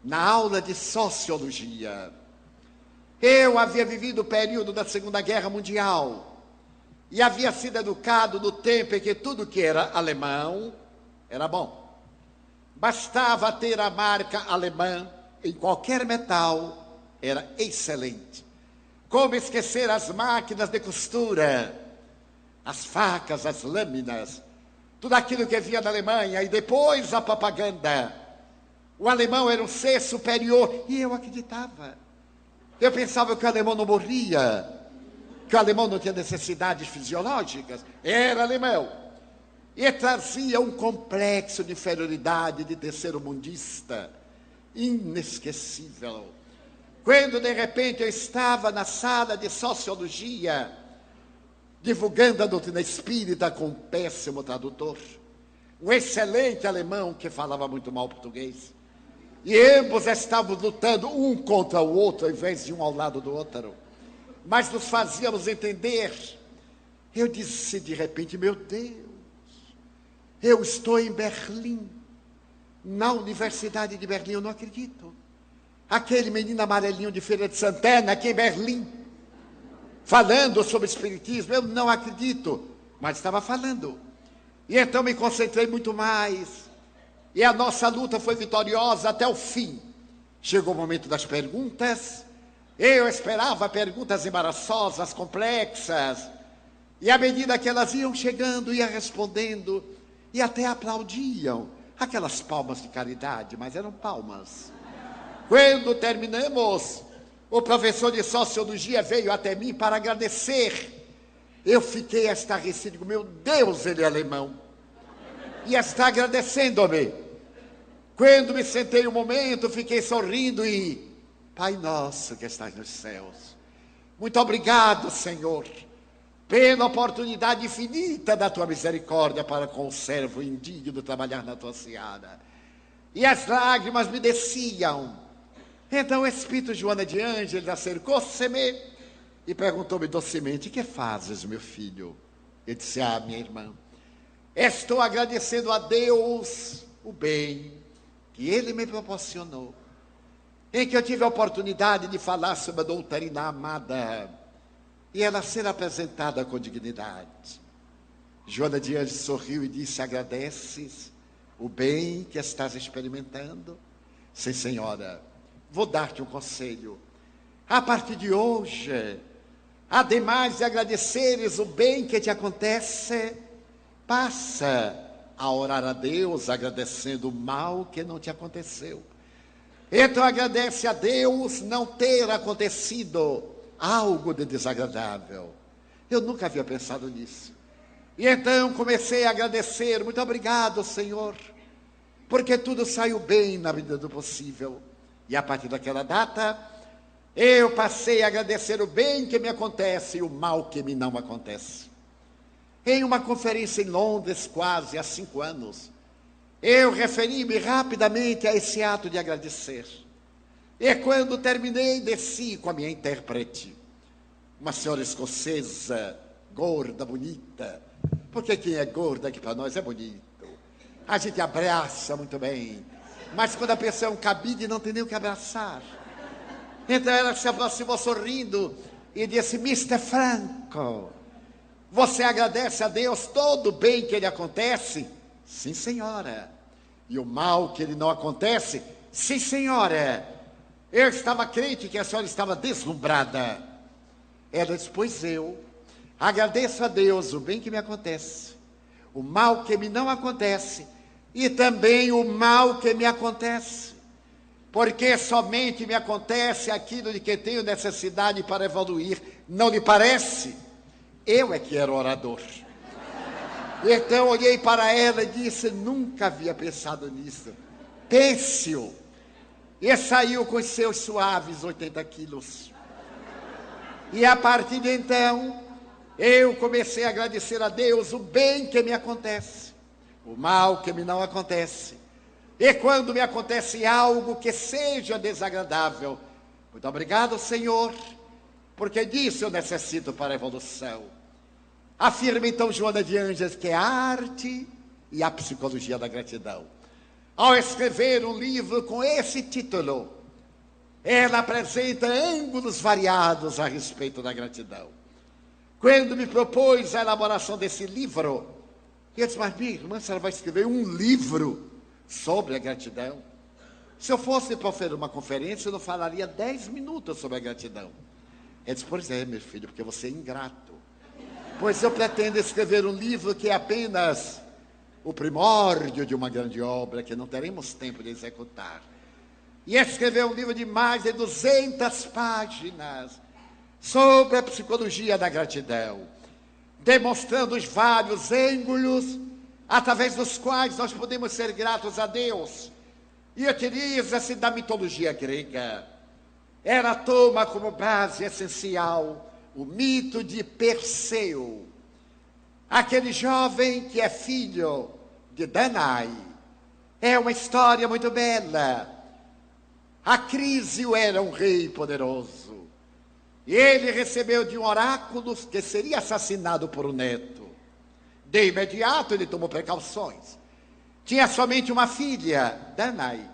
na aula de Sociologia. Eu havia vivido o período da Segunda Guerra Mundial e havia sido educado no tempo em que tudo que era alemão era bom. Bastava ter a marca alemã em qualquer metal, era excelente. Como esquecer as máquinas de costura, as facas, as lâminas, tudo aquilo que havia na Alemanha, e depois a propaganda. O alemão era um ser superior, e eu acreditava. Eu pensava que o alemão não morria, que o alemão não tinha necessidades fisiológicas, era alemão. E trazia um complexo de inferioridade, de terceiro-mundista, inesquecível. Quando, de repente, eu estava na sala de Sociologia, divulgando a doutrina espírita com um péssimo tradutor, um excelente alemão que falava muito mal português, e ambos estavam lutando um contra o outro, ao invés de um ao lado do outro. mas nos fazíamos entender. Eu disse de repente: meu Deus, eu estou em Berlim, na Universidade de Berlim, eu não acredito. Aquele menino amarelinho de Feira de Santana, aqui em Berlim, falando sobre espiritismo, eu não acredito, mas estava falando. E então me concentrei muito mais, e a nossa luta foi vitoriosa até o fim. Chegou o momento das perguntas. Eu esperava perguntas embaraçosas, complexas, e à medida que elas iam chegando, ia respondendo, e até aplaudiam, aquelas palmas de caridade, mas eram palmas. Quando terminamos, o professor de Sociologia veio até mim para agradecer. Eu fiquei estarrecido, digo: meu Deus, ele é alemão, e está agradecendo-me. Quando me sentei um momento, fiquei sorrindo e: Pai nosso que estás nos céus, muito obrigado, Senhor, pela oportunidade infinita da tua misericórdia para com o servo indigno trabalhar na tua seara. E as lágrimas me desciam. Então o Espírito Joana de Ângeles acercou-se-me e perguntou-me docemente: que fazes, meu filho? Eu disse: minha irmã, estou agradecendo a Deus o bem que Ele me proporcionou, em que eu tive a oportunidade de falar sobre a doutrina amada e ela ser apresentada com dignidade. Joana de Ângeles sorriu e disse: agradeces o bem que estás experimentando? Sim, senhora. Vou dar-te um conselho. A partir de hoje, ademais de agradeceres o bem que te acontece, passa a orar a Deus agradecendo o mal que não te aconteceu. Então agradece a Deus não ter acontecido algo de desagradável. Eu nunca havia pensado nisso. E então comecei a agradecer: muito obrigado, Senhor, porque tudo saiu bem na medida do possível. E a partir daquela data, eu passei a agradecer o bem que me acontece e o mal que me não acontece. Em uma conferência em Londres, quase há 5 anos, eu referi-me rapidamente a esse ato de agradecer. E quando terminei, desci com a minha intérprete, uma senhora escocesa, gorda, bonita, porque quem é gorda aqui para nós é bonito. A gente abraça muito bem, mas quando a pessoa é um cabide, não tem nem o que abraçar. Então ela se aproximou sorrindo e disse: Mr. Franco, você agradece a Deus todo o bem que lhe acontece? Sim, senhora. E o mal que lhe não acontece? Sim, senhora. Eu estava crente que a senhora estava deslumbrada. Ela disse: pois eu agradeço a Deus o bem que me acontece, o mal que me não acontece e também o mal que me acontece, porque somente me acontece aquilo de que tenho necessidade para evoluir. Não lhe parece? Eu é que era orador. Então olhei para ela e disse: nunca havia pensado nisso. Pense-o. E saiu com os seus suaves 80 quilos. E a partir de então, eu comecei a agradecer a Deus o bem que me acontece, o mal que me não acontece. E quando me acontece algo que seja desagradável, muito obrigado, Senhor, porque disso eu necessito para a evolução. Afirma então Joana de Ângeles que é a arte e a psicologia da gratidão. Ao escrever um livro com esse título, ela apresenta ângulos variados a respeito da gratidão. Quando me propôs a elaboração desse livro, eu disse: mas minha irmã, a senhora vai escrever um livro sobre a gratidão? Se eu fosse para fazer uma conferência, eu não falaria 10 minutos sobre a gratidão. Ela disse: pois é, meu filho, porque você é ingrato. Pois eu pretendo escrever um livro que é apenas o primórdio de uma grande obra que não teremos tempo de executar. E escrever um livro de mais de 200 páginas sobre a psicologia da gratidão, demonstrando os vários ângulos através dos quais nós podemos ser gratos a Deus. E utiliza-se da mitologia grega. Ela toma como base essencial o mito de Perseu, aquele jovem que é filho de Danae. É uma história muito bela. Acrísio era um rei poderoso E ele recebeu de um oráculo que seria assassinado por um neto. De imediato ele tomou precauções. Tinha somente uma filha, Danae.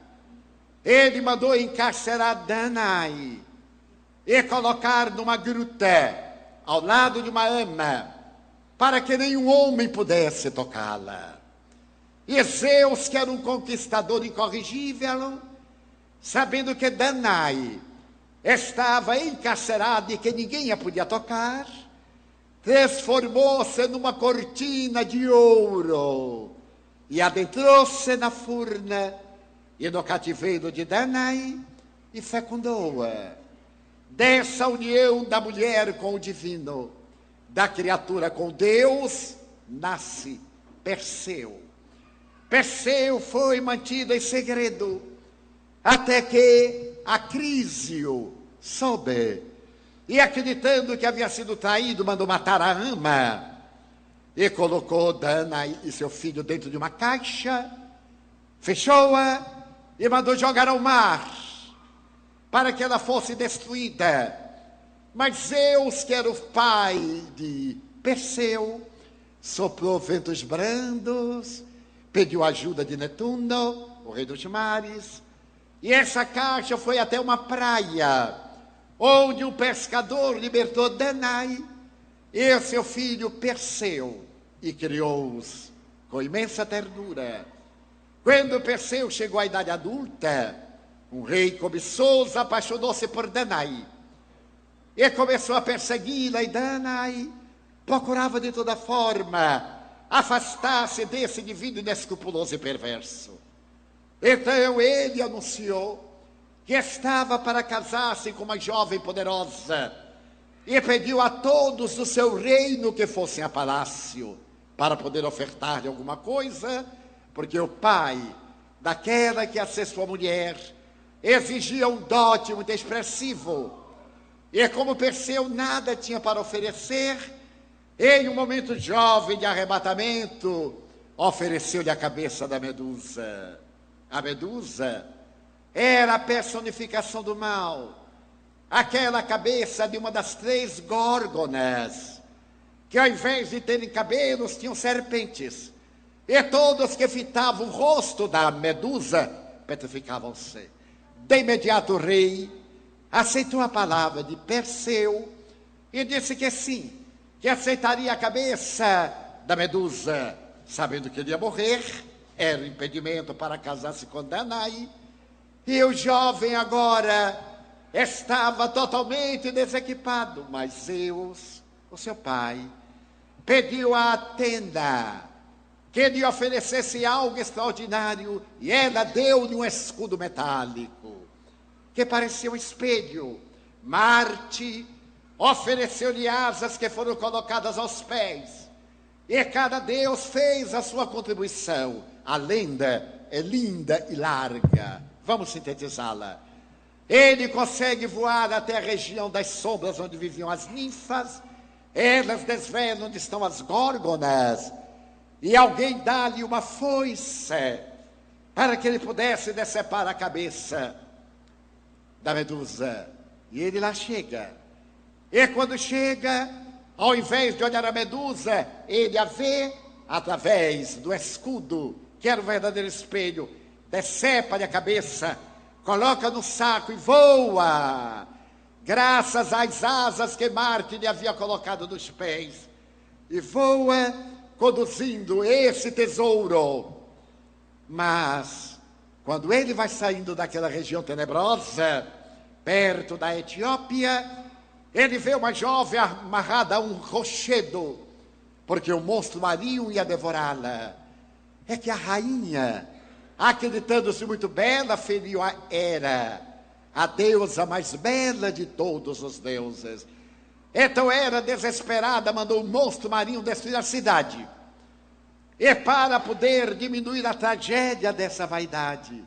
Ele mandou encarcerar Danae e colocar numa gruta ao lado de uma ama, para que nenhum homem pudesse tocá-la. E Zeus, que era um conquistador incorrigível, sabendo que Danae estava encarcerada e que ninguém a podia tocar, transformou-se numa cortina de ouro e adentrou-se na furna e no cativeiro de Danae e fecundou-a. Dessa união da mulher com o divino, da criatura com Deus, nasce Perseu. Perseu foi mantido em segredo, até que Acrísio soube, e acreditando que havia sido traído, mandou matar a ama, e colocou Danae e seu filho dentro de uma caixa, fechou-a e mandou jogar ao mar, para que ela fosse destruída. Mas Zeus, que era o pai de Perseu, soprou ventos brandos, pediu ajuda de Netuno, o rei dos mares, e essa caixa foi até uma praia, onde um pescador libertou Danae e o seu filho Perseu, e criou-os com imensa ternura. Quando Perseu chegou à idade adulta, um rei cobiçoso apaixonou-se por Danae e começou a persegui-la, e Danae procurava de toda forma afastar-se desse indivíduo inescrupuloso e perverso. Então ele anunciou que estava para casar-se com uma jovem poderosa e pediu a todos do seu reino que fossem a palácio para poder ofertar-lhe alguma coisa, porque o pai daquela que ia ser sua mulher exigia um dote muito expressivo. E como Perseu nada tinha para oferecer, em um momento jovem de arrebatamento, ofereceu-lhe a cabeça da Medusa. A Medusa era a personificação do mal, aquela cabeça de uma das 3 górgonas, que ao invés de terem cabelos, tinham serpentes, e todos que fitavam o rosto da Medusa petrificavam-se. De imediato o rei aceitou a palavra de Perseu e disse que sim, que aceitaria a cabeça da Medusa, sabendo que ele ia morrer, era um impedimento para casar-se com Danae, e o jovem agora estava totalmente desequipado, mas Zeus, o seu pai, pediu a Atena que lhe oferecesse algo extraordinário, e ela deu-lhe um escudo metálico, que parecia um espelho. Marte ofereceu-lhe asas que foram colocadas aos pés, e cada deus fez a sua contribuição. A lenda é linda e larga, vamos sintetizá-la. Ele consegue voar até a região das sombras onde viviam as ninfas, elas desvelam onde estão as górgonas, e alguém dá-lhe uma foice para que ele pudesse decepar a cabeça da Medusa. E ele lá chega. E quando chega, ao invés de olhar a Medusa, ele a vê através do escudo, que era o verdadeiro espelho, decepa-lhe a cabeça, coloca no saco e voa, graças às asas que Marte lhe havia colocado nos pés, e voa conduzindo esse tesouro. Mas quando ele vai saindo daquela região tenebrosa, perto da Etiópia, ele vê uma jovem amarrada a um rochedo, porque o monstro marinho ia devorá-la. É que a rainha, acreditando-se muito bela, feriu a Hera, a deusa mais bela de todos os deuses. Então Hera, desesperada, mandou o monstro marinho destruir a cidade. E para poder diminuir a tragédia dessa vaidade,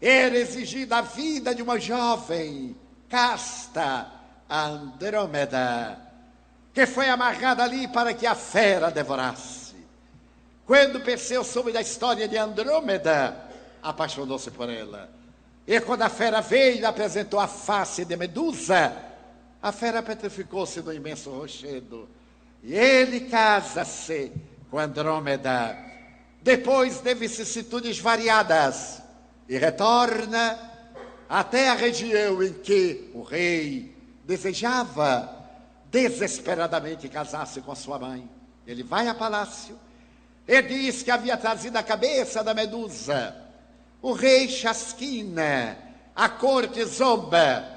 era exigida a vida de uma jovem casta, Andrômeda, que foi amarrada ali para que a fera devorasse. Quando Perseu soube da história de Andrômeda, apaixonou-se por ela. E quando a fera veio e apresentou a face de Medusa, A fera petrificou-se no imenso rochedo. E ele casa-se com Andrômeda. Depois de vicissitudes variadas. E retorna até a região em que o rei desejava desesperadamente casar-se com sua mãe. Ele vai a palácio e diz que havia trazido a cabeça da Medusa. O rei chasquina, a corte zomba.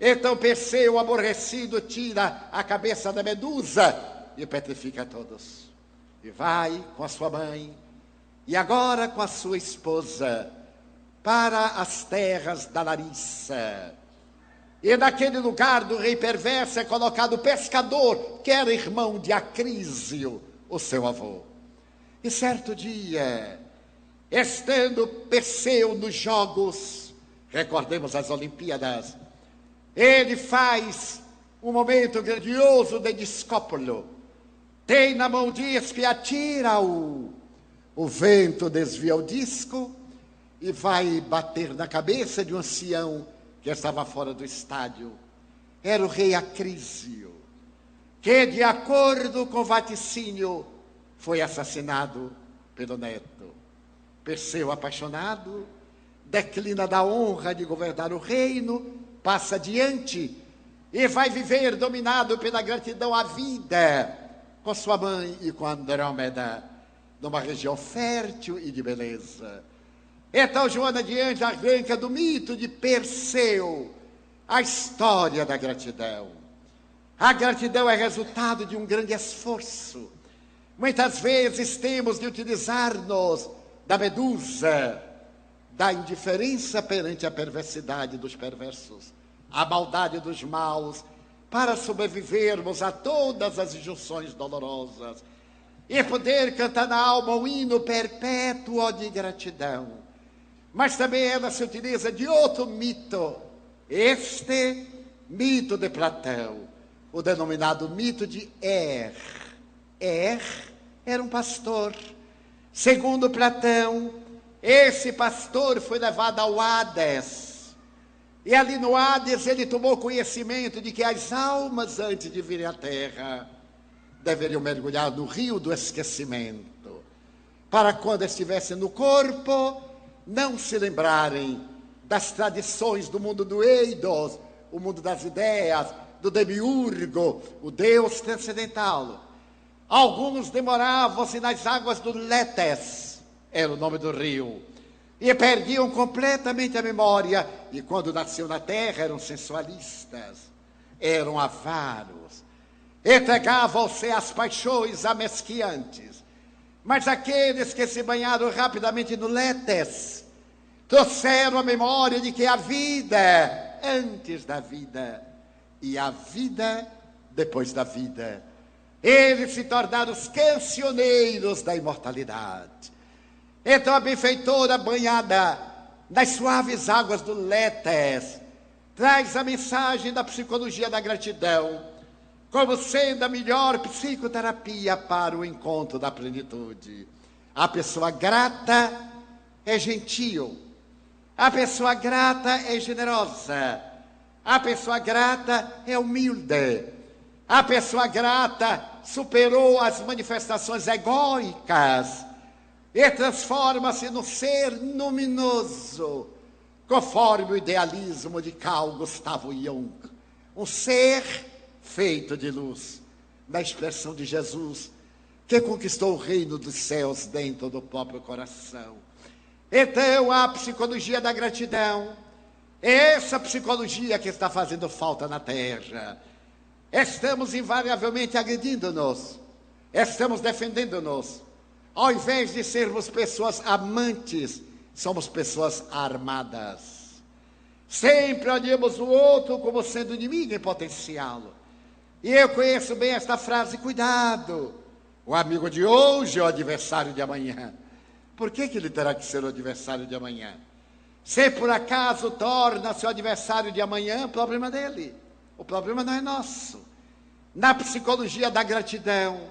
Então Perseu, aborrecido, tira a cabeça da Medusa e petrifica todos. E vai com a sua mãe, e agora com a sua esposa, para as terras da Larissa. E naquele lugar do rei perverso é colocado o pescador, que era irmão de Acrísio, o seu avô. E certo dia, estando Perseu nos jogos, recordemos as Olimpíadas, ele faz um momento grandioso de Discópolo. Tem na mão disco e atira-o. O vento desvia o disco e vai bater na cabeça de um ancião que estava fora do estádio. Era o rei Acrísio, que, de acordo com o vaticínio, foi assassinado pelo neto. Perseu, apaixonado, declina da honra de governar o reino, passa adiante e vai viver dominado pela gratidão à vida, com sua mãe e com Andrômeda, numa região fértil e de beleza. Então Joana de Ângeles arranca do mito de Perseu a história da gratidão. A gratidão é resultado de um grande esforço. Muitas vezes temos de utilizar-nos da Medusa, da indiferença perante a perversidade dos perversos, a maldade dos maus, para sobrevivermos a todas as injunções dolorosas e poder cantar na alma um hino perpétuo de gratidão. Mas também ela se utiliza de outro mito, este mito de Platão, o denominado mito de era um pastor. Segundo Platão, esse pastor foi levado ao Hades. E ali no Hades ele tomou conhecimento de que as almas, antes de virem à terra, deveriam mergulhar no rio do esquecimento, para quando estivessem no corpo, não se lembrarem das tradições do mundo do Eidos, o mundo das ideias, do demiurgo, o Deus transcendental. Alguns demoravam-se nas águas do Létes, era o nome do rio, e perdiam completamente a memória, e quando nasceu na terra eram sensualistas, eram avaros, entregavam-se às paixões amesquiantes. Mas aqueles que se banharam rapidamente no Létes trouxeram a memória de que a vida antes da vida e a vida depois da vida. Eles se tornaram os cancioneiros da imortalidade. Então a benfeitora, banhada nas suaves águas do Létes, traz a mensagem da psicologia da gratidão como sendo a melhor psicoterapia para o encontro da plenitude. A pessoa grata é gentil, a pessoa grata é generosa, a pessoa grata é humilde, a pessoa grata superou as manifestações egóicas e transforma-se no ser luminoso, conforme o idealismo de Carl Gustav Jung. Um ser feito de luz, na expressão de Jesus, que conquistou o reino dos céus dentro do próprio coração. Então, a psicologia da gratidão, essa psicologia que está fazendo falta na terra. Estamos invariavelmente agredindo-nos, estamos defendendo-nos. Ao invés de sermos pessoas amantes, somos pessoas armadas. Sempre olhamos o outro como sendo inimigo em potencial. E eu conheço bem esta frase: cuidado, o amigo de hoje é o adversário de amanhã. Por que ele terá que ser o adversário de amanhã? Se por acaso torna-se o adversário de amanhã, problema dele. O problema não é nosso. Na psicologia da gratidão,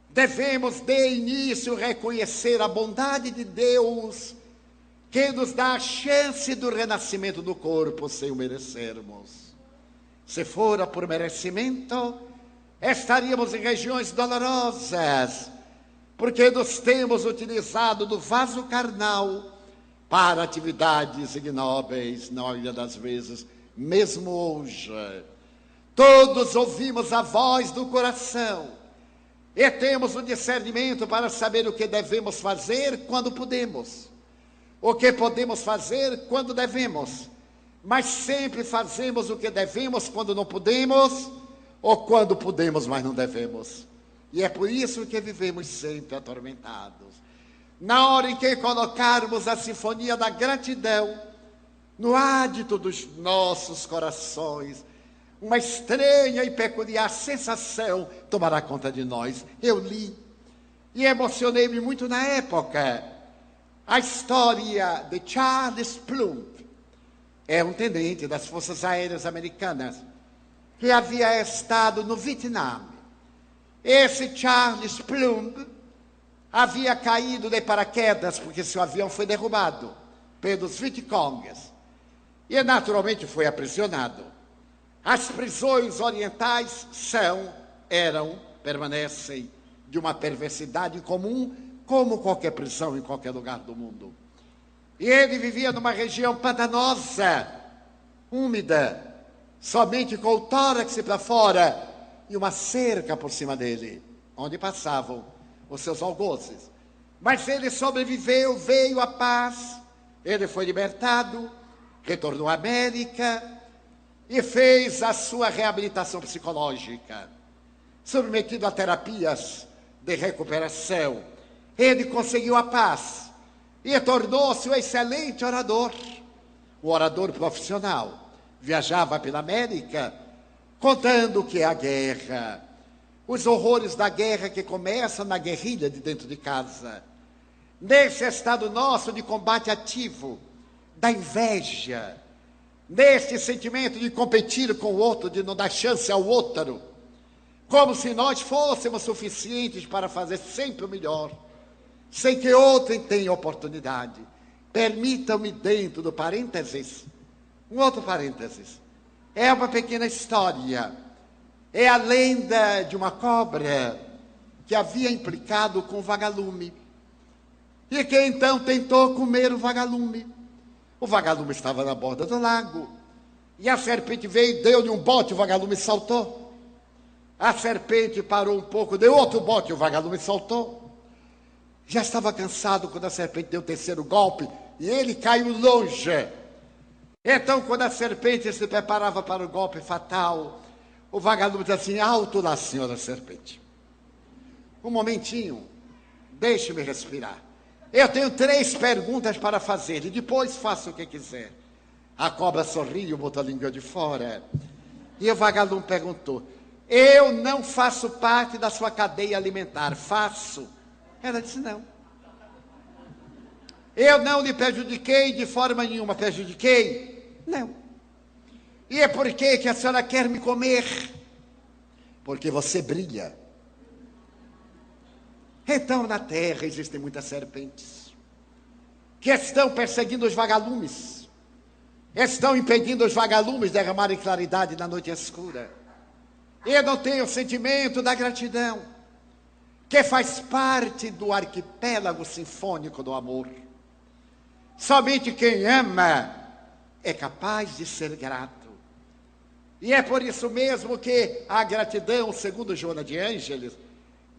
devemos de início reconhecer a bondade de Deus, que nos dá a chance do renascimento do corpo sem o merecermos. Se fora por merecimento, estaríamos em regiões dolorosas, porque nos temos utilizado do vaso carnal para atividades ignóbeis, na maioria das vezes, mesmo hoje. Todos ouvimos a voz do coração e temos o discernimento para saber o que devemos fazer quando podemos, o que podemos fazer quando devemos, mas sempre fazemos o que devemos quando não podemos, ou quando podemos, mas não devemos. E é por isso que vivemos sempre atormentados. Na hora em que colocarmos a sinfonia da gratidão no ádito dos nossos corações, uma estranha e peculiar sensação tomará conta de nós. Eu li e emocionei-me muito na época a história de Charles Plumb. É um tenente das Forças Aéreas Americanas que havia estado no Vietnã. Esse Charles Plumb havia caído de paraquedas porque seu avião foi derrubado pelos Vietcongs e naturalmente foi aprisionado. As prisões orientais permanecem de uma perversidade comum, como qualquer prisão em qualquer lugar do mundo. E ele vivia numa região pantanosa, úmida, somente com o tórax para fora e uma cerca por cima dele, onde passavam os seus algozes. Mas ele sobreviveu, veio a paz, ele foi libertado, retornou à América e fez a sua reabilitação psicológica. Submetido a terapias de recuperação, ele conseguiu a paz e tornou-se um excelente orador, um orador profissional. Viajava pela América contando o que é a guerra, os horrores da guerra que começa na guerrilha de dentro de casa, nesse estado nosso de combate ativo, da inveja, neste sentimento de competir com o outro, de não dar chance ao outro, como se nós fôssemos suficientes para fazer sempre o melhor, sem que outrem tenha oportunidade. Permitam-me, dentro do parênteses, um outro parênteses. É uma pequena história. É a lenda de uma cobra que havia implicado com o vagalume. E que então tentou comer o vagalume. O vagalume estava na borda do lago. E a serpente veio e deu-lhe um bote, o vagalume saltou. A serpente parou um pouco, deu outro bote, o vagalume saltou. Já estava cansado quando a serpente deu o terceiro golpe e ele caiu longe. Então, quando a serpente se preparava para o golpe fatal, o vagalume disse assim: alto lá, senhora serpente. Um momentinho, deixe-me respirar. Eu tenho 3 perguntas para fazer e depois faça o que quiser. A cobra sorriu, botou a língua de fora. E o vagalume perguntou: eu não faço parte da sua cadeia alimentar, faço? Ela disse: não. Eu não lhe prejudiquei de forma nenhuma. Prejudiquei? Não. E é por que a senhora quer me comer? Porque você brilha. Então, na terra existem muitas serpentes que estão perseguindo os vagalumes, estão impedindo os vagalumes de derramarem claridade na noite escura. Eu não tenho o sentimento da gratidão, que faz parte do arquipélago sinfônico do amor. Somente quem ama é capaz de ser grato. E é por isso mesmo que a gratidão, segundo Joana de Ângeles,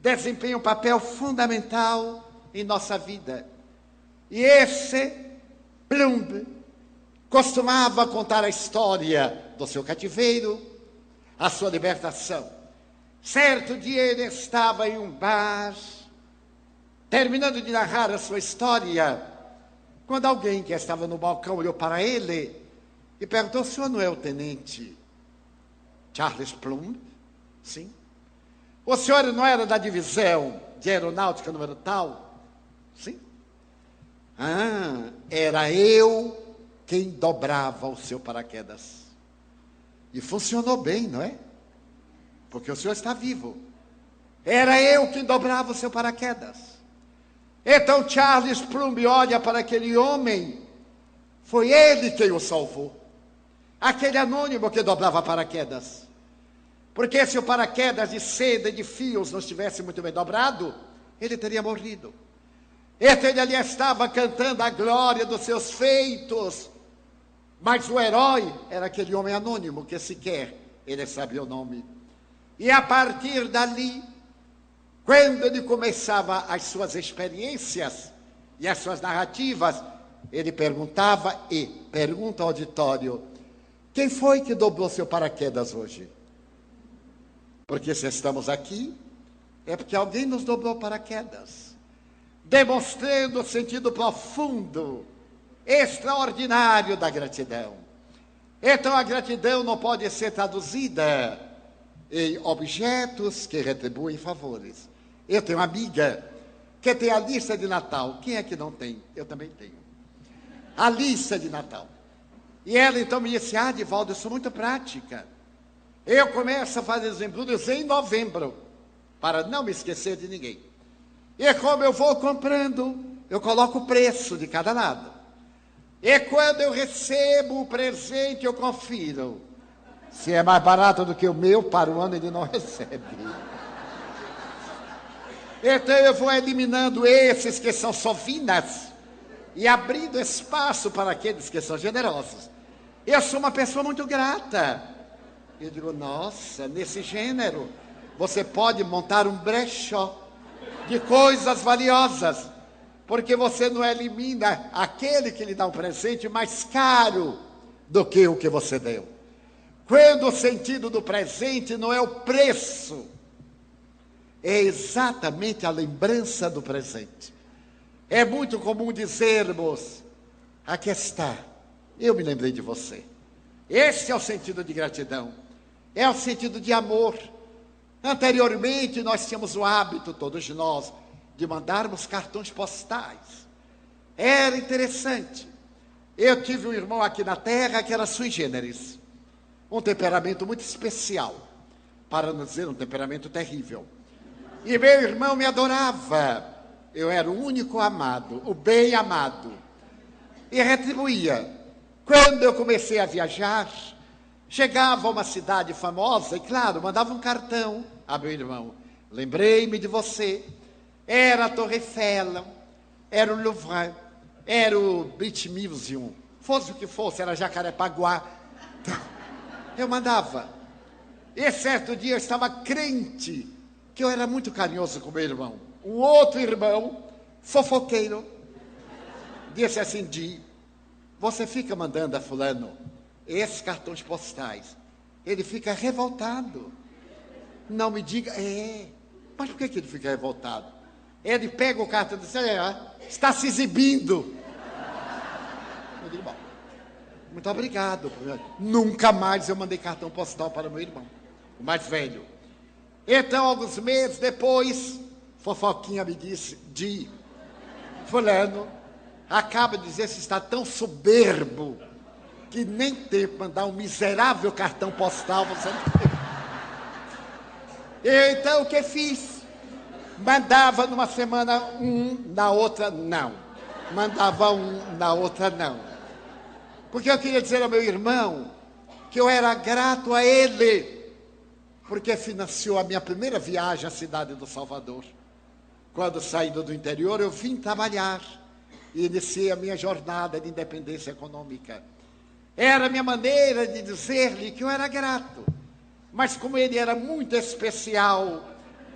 desempenha um papel fundamental em nossa vida. E esse Plumb costumava contar a história do seu cativeiro, a sua libertação. Certo dia ele estava em um bar, terminando de narrar a sua história, quando alguém que estava no balcão olhou para ele e perguntou: o senhor não é o tenente Charles Plumb? Sim. O senhor não era da divisão de aeronáutica número tal? Sim. Ah, era eu quem dobrava o seu paraquedas. E funcionou bem, não é? Porque o senhor está vivo. Era eu quem dobrava o seu paraquedas. Então Charles Plumb olha para aquele homem. Foi ele quem o salvou. aquele anônimo que dobrava paraquedas. Porque se o paraquedas de seda e de fios não estivesse muito bem dobrado, ele teria morrido. Então ele ali estava cantando a glória dos seus feitos, mas o herói era aquele homem anônimo que sequer ele sabia o nome. E a partir dali, quando ele começava as suas experiências e as suas narrativas, ele perguntava e pergunta ao auditório: quem foi que dobrou seu paraquedas hoje? Porque se estamos aqui, é porque alguém nos dobrou paraquedas, demonstrando o sentido profundo, extraordinário da gratidão. Então a gratidão não pode ser traduzida em objetos que retribuem favores. Eu tenho uma amiga que tem a lista de Natal. Quem é que não tem? Eu também tenho. A lista de Natal. E ela então me disse: Divaldo, eu sou muito prática. Eu começo a fazer os embrulhos em novembro, para não me esquecer de ninguém. E como eu vou comprando, eu coloco o preço de cada lado. E quando eu recebo o presente, eu confiro. Se é mais barato do que o meu, para o ano ele não recebe. Então eu vou eliminando esses que são sovinas e abrindo espaço para aqueles que são generosos. Eu sou uma pessoa muito grata. Eu digo: nossa, nesse gênero, você pode montar um brechó de coisas valiosas, porque você não elimina aquele que lhe dá um presente mais caro do que o que você deu. Quando o sentido do presente não é o preço, é exatamente a lembrança do presente. É muito comum dizermos: aqui está, eu me lembrei de você. Esse é o sentido de gratidão, é o sentido de amor. Anteriormente nós tínhamos o hábito, todos nós, de mandarmos cartões postais. Era interessante. Eu tive um irmão aqui na terra que era sui generis, um temperamento muito especial, para não dizer um temperamento terrível. E meu irmão me adorava. Eu era o único amado, o bem amado. E retribuía. Quando eu comecei a viajar, chegava a uma cidade famosa e, claro, mandava um cartão a meu irmão: lembrei-me de você. Era a Torre Eiffel, era o Louvre, era o British Museum, fosse o que fosse, era Jacarepaguá. Eu mandava. E certo dia eu estava crente que eu era muito carinhoso com meu irmão. Um outro irmão, fofoqueiro, disse assim: Di, você fica mandando a fulano esses cartões postais, ele fica revoltado. Não me diga. Mas por que ele fica revoltado? Ele pega o cartão e diz: está se exibindo. Eu digo: bom, muito obrigado. Nunca mais eu mandei cartão postal para meu irmão, o mais velho. Então, alguns meses depois, fofoquinha me disse: Di, fulano acaba de dizer que está tão soberbo que nem tem para mandar um miserável cartão postal. Você não tem. Então, o que fiz? Mandava numa semana um, na outra não. Mandava um, na outra não. Porque eu queria dizer ao meu irmão que eu era grato a ele, porque financiou a minha primeira viagem à cidade do Salvador. Quando saindo do interior, eu vim trabalhar e iniciei a minha jornada de independência econômica. Era a minha maneira de dizer-lhe que eu era grato. Mas como ele era muito especial,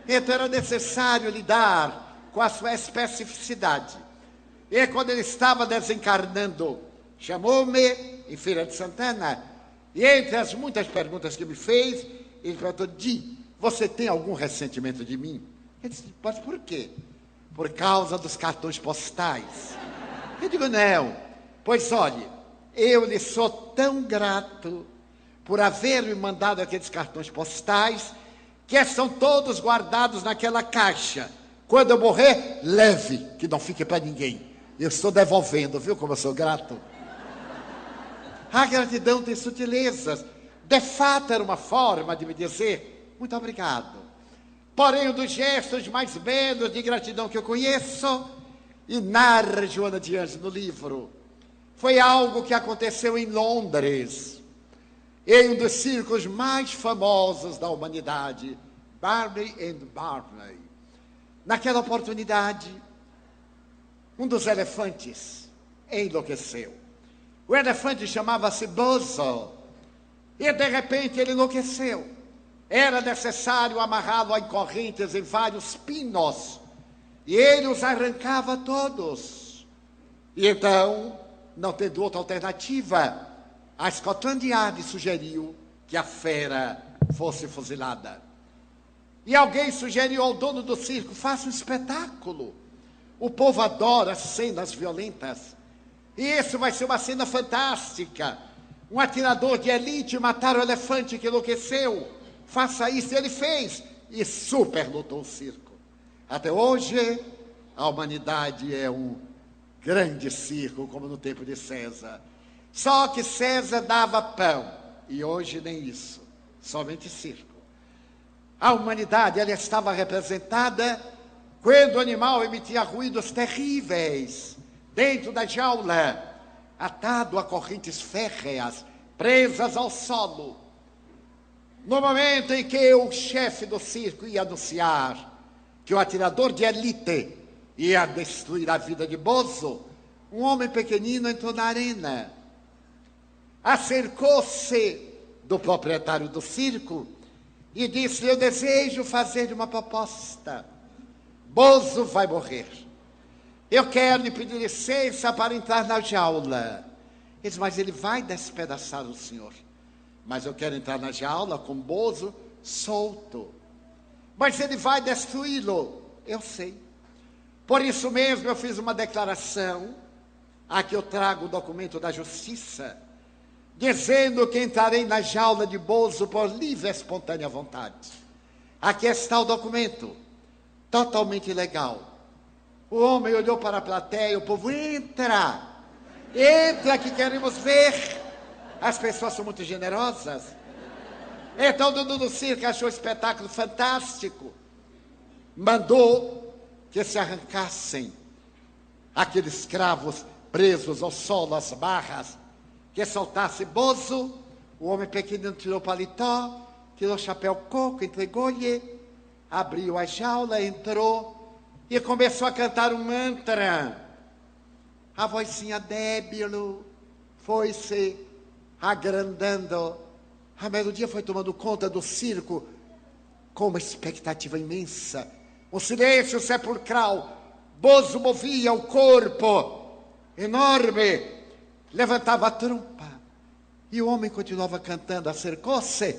então era necessário lidar com a sua especificidade. E quando ele estava desencarnando, chamou-me em Feira de Santana, e entre as muitas perguntas que me fez, ele perguntou: Di, você tem algum ressentimento de mim? Eu disse: mas por quê? Por causa dos cartões postais. Eu digo: não. Pois olhe, eu lhe sou tão grato por haver me mandado aqueles cartões postais, que estão todos guardados naquela caixa. Quando eu morrer, leve, que não fique para ninguém. Eu estou devolvendo, viu como eu sou grato? A gratidão tem sutilezas. De fato, era uma forma de me dizer: muito obrigado. Porém, um dos gestos mais belos de gratidão que eu conheço, e narra Joana de Anjos no livro, foi algo que aconteceu em Londres. em um dos circos mais famosos da humanidade, Barney and Barney. Naquela oportunidade, um dos elefantes enlouqueceu. O elefante chamava-se Bozo, e de repente ele enlouqueceu. Era necessário amarrá-lo em correntes em vários pinos, e ele os arrancava todos. E então, não tendo outra alternativa, a Scotland Yard sugeriu que a fera fosse fuzilada. E alguém sugeriu ao dono do circo: faça um espetáculo. O povo adora cenas violentas. E isso vai ser uma cena fantástica. Um atirador de elite matar o elefante que enlouqueceu. Faça isso. Ele fez. E superlotou o circo. Até hoje, a humanidade é um grande circo, como no tempo de César. Só que César dava pão. E hoje nem isso. Somente circo. A humanidade, ela estava representada quando o animal emitia ruídos terríveis dentro da jaula, atado a correntes férreas, presas ao solo. No momento em que o chefe do circo ia anunciar que o atirador de elite ia destruir a vida de Bozo, um homem pequenino entrou na arena, acercou-se do proprietário do circo e disse: eu desejo fazer uma proposta. Bozo vai morrer. Eu quero lhe pedir licença para entrar na jaula. Ele disse: mas ele vai despedaçar o senhor. Mas eu quero entrar na jaula com Bozo solto. Mas ele vai destruí-lo. Eu sei. Por isso mesmo eu fiz uma declaração. Aqui eu trago o documento da justiça, dizendo que entrarei na jaula de Bozo por livre e espontânea vontade. Aqui está o documento, totalmente legal. O homem olhou para a plateia, o povo: entra, entra que queremos ver. As pessoas são muito generosas. Então o dono do circo achou o espetáculo fantástico. Mandou que se arrancassem aqueles escravos presos ao solo, às barras, que soltasse Bozo. O homem pequenino tirou o paletó, tirou o chapéu coco, entregou-lhe, abriu a jaula, entrou e começou a cantar um mantra. A vozinha débil foi-se agrandando. A melodia foi tomando conta do circo com uma expectativa imensa. Um silêncio sepulcral. Bozo movia o corpo enorme, levantava a trompa. E o homem continuava cantando. Acercou-se,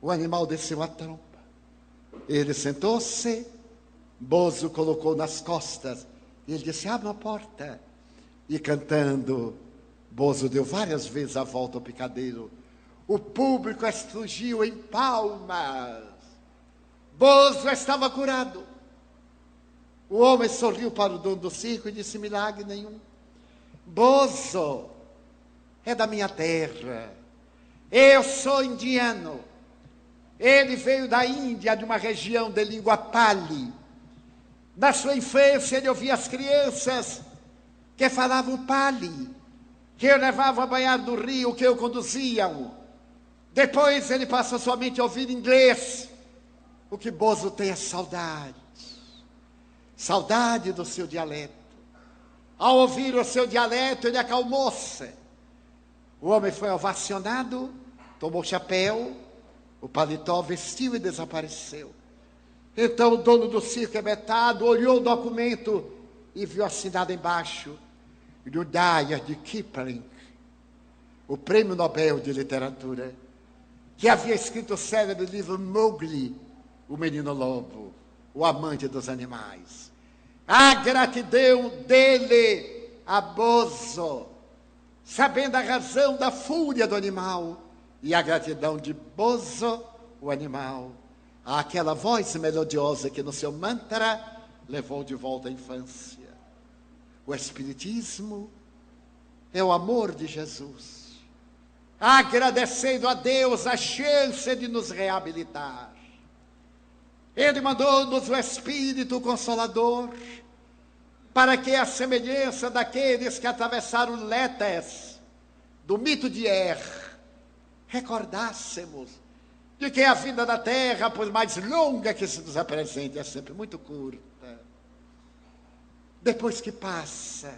o animal desceu a trompa. Ele sentou-se, Bozo colocou nas costas. E ele disse: abre a porta. E cantando, Bozo deu várias vezes a volta ao picadeiro. O público explodiu em palmas. Bozo estava curado. O homem sorriu para o dono do circo e disse: milagre nenhum. Bozo é da minha terra. Eu sou indiano. Ele veio da Índia, de uma região de língua pali. Na sua infância, ele ouvia as crianças que falavam pali, que eu levava a banhar no rio, que eu conduziam. Depois ele passou somente a ouvir inglês. O que Bozo tem é saudade. Saudade do seu dialeto. Ao ouvir o seu dialeto, ele acalmou-se. O homem foi ovacionado, tomou o chapéu, o paletó, vestiu e desapareceu. Então o dono do circo ebetado olhou o documento e viu assinado embaixo: Rudyard Kipling, o Prêmio Nobel de Literatura, que havia escrito o célebre livro Mowgli, o Menino Lobo, o amante dos animais. A gratidão dele a Bozo, sabendo a razão da fúria do animal, e a gratidão de Bozo, o animal, àquela voz melodiosa que no seu mantra levou de volta à infância. O Espiritismo é o amor de Jesus, agradecendo a Deus a chance de nos reabilitar. Ele mandou-nos o Espírito Consolador, para que, a semelhança daqueles que atravessaram Letes, do mito de Er, recordássemos de que a vida da terra, por mais longa que se nos apresente, é sempre muito curta. Depois que passa,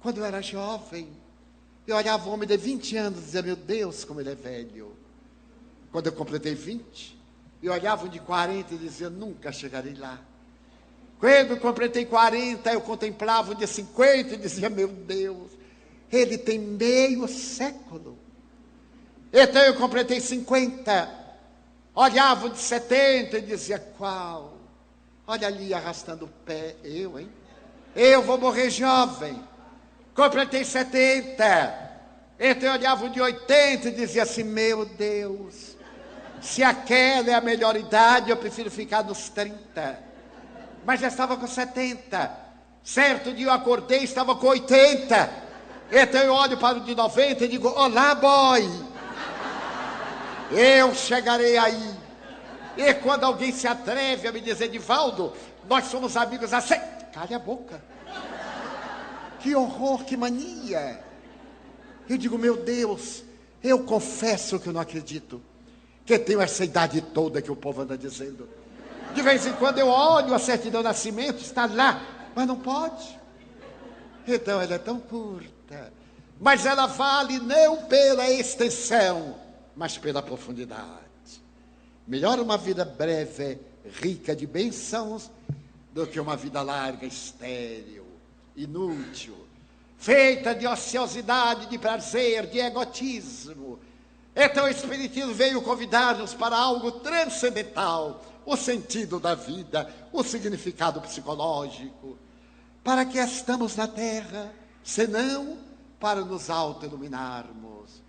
quando eu era jovem, eu olhava um homem de 20 anos e dizia, meu Deus, como ele é velho. Quando eu completei 20, eu olhava um de 40 e dizia, nunca chegarei lá. Quando eu completei 40, eu contemplava um de 50 e dizia, meu Deus, ele tem meio século. Então eu completei 50, olhava um de 70 e dizia, qual? Olha ali arrastando o pé, eu, hein? Eu vou morrer jovem. Completei 70. Então eu olhava um de 80 e dizia assim, meu Deus, se aquela é a melhor idade, eu prefiro ficar nos 30. Mas já estava com 70. Certo dia eu acordei e estava com 80. Então eu olho para o de 90 e digo, olá, boy. Eu chegarei aí. E quando alguém se atreve a me dizer, Divaldo, nós somos amigos assim, calha a boca. Que horror, que mania. Eu digo, meu Deus, eu confesso que eu não acredito que tenho essa idade toda que o povo anda dizendo. De vez em quando eu olho a certidão de nascimento, está lá, mas não pode. Então ela é tão curta, mas ela vale não pela extensão, mas pela profundidade. Melhor uma vida breve, rica de bênçãos, do que uma vida larga, estéril, inútil, feita de ociosidade, de prazer, de egotismo. Então o Espiritismo veio convidar-nos para algo transcendental, o sentido da vida, o significado psicológico. Para que estamos na Terra, senão para nos autoiluminarmos.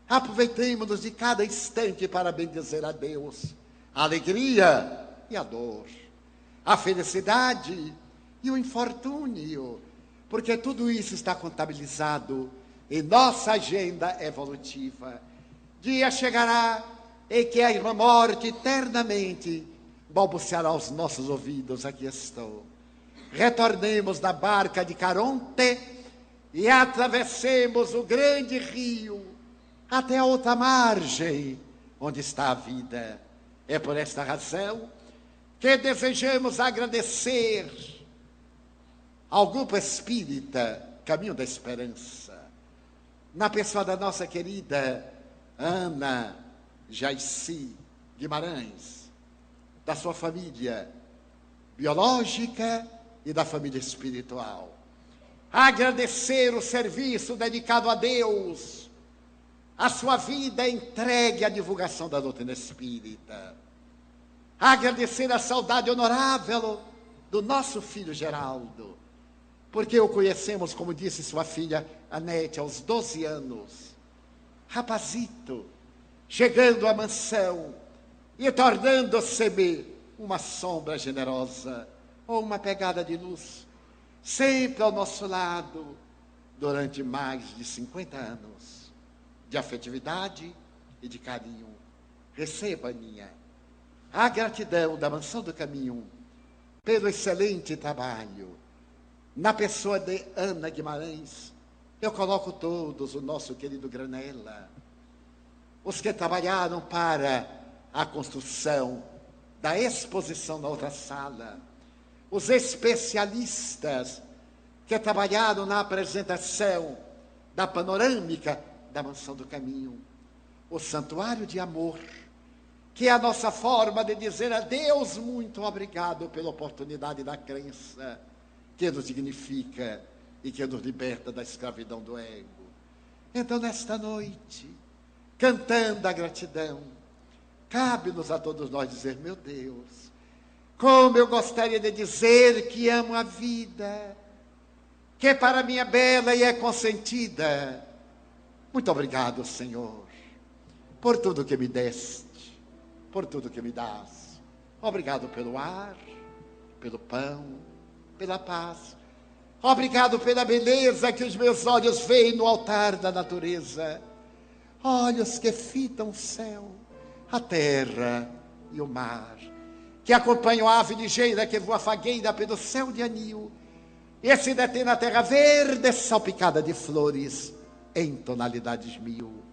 Aproveitemos-nos de cada instante para bendizer a Deus, a alegria e a dor, a felicidade e o infortúnio, porque tudo isso está contabilizado em nossa agenda evolutiva. Dia chegará em que a irmã morte eternamente balbuciará aos nossos ouvidos, aqui estou. Retornemos da barca de Caronte e atravessemos o grande rio até a outra margem, onde está a vida. É por esta razão que desejamos agradecer ao Grupo Espírita Caminho da Esperança, na pessoa da nossa querida Ana Jaici Guimarães, da sua família biológica e da família espiritual. Agradecer o serviço dedicado a Deus, a sua vida entregue à divulgação da doutrina espírita. Agradecer a saudade honorável do nosso filho Geraldo, porque o conhecemos, como disse sua filha Anete, aos 12 anos, rapazito, chegando à mansão e tornando-se uma sombra generosa, ou uma pegada de luz, sempre ao nosso lado, durante mais de 50 anos, de afetividade e de carinho. Receba, Aninha, a gratidão da Mansão do Caminho, pelo excelente trabalho. Na pessoa de Ana Guimarães, eu coloco todos, o nosso querido Granella, os que trabalharam para a construção da exposição na outra sala, os especialistas que trabalharam na apresentação da panorâmica da Mansão do Caminho, o Santuário de Amor, que é a nossa forma de dizer a Deus muito obrigado pela oportunidade da crença, que nos dignifica e que nos liberta da escravidão do ego. Então, nesta noite, cantando a gratidão, cabe-nos a todos nós dizer, meu Deus, como eu gostaria de dizer que amo a vida, que para mim é bela e é consentida. Muito obrigado, Senhor, por tudo que me deste, por tudo que me dás. Obrigado pelo ar, pelo pão, pela paz. Obrigado pela beleza que os meus olhos veem no altar da natureza. Olhos que fitam o céu, a terra e o mar, que acompanham a ave ligeira que voa fagueira pelo céu de anil e se detém na terra verde salpicada de flores em tonalidades mil.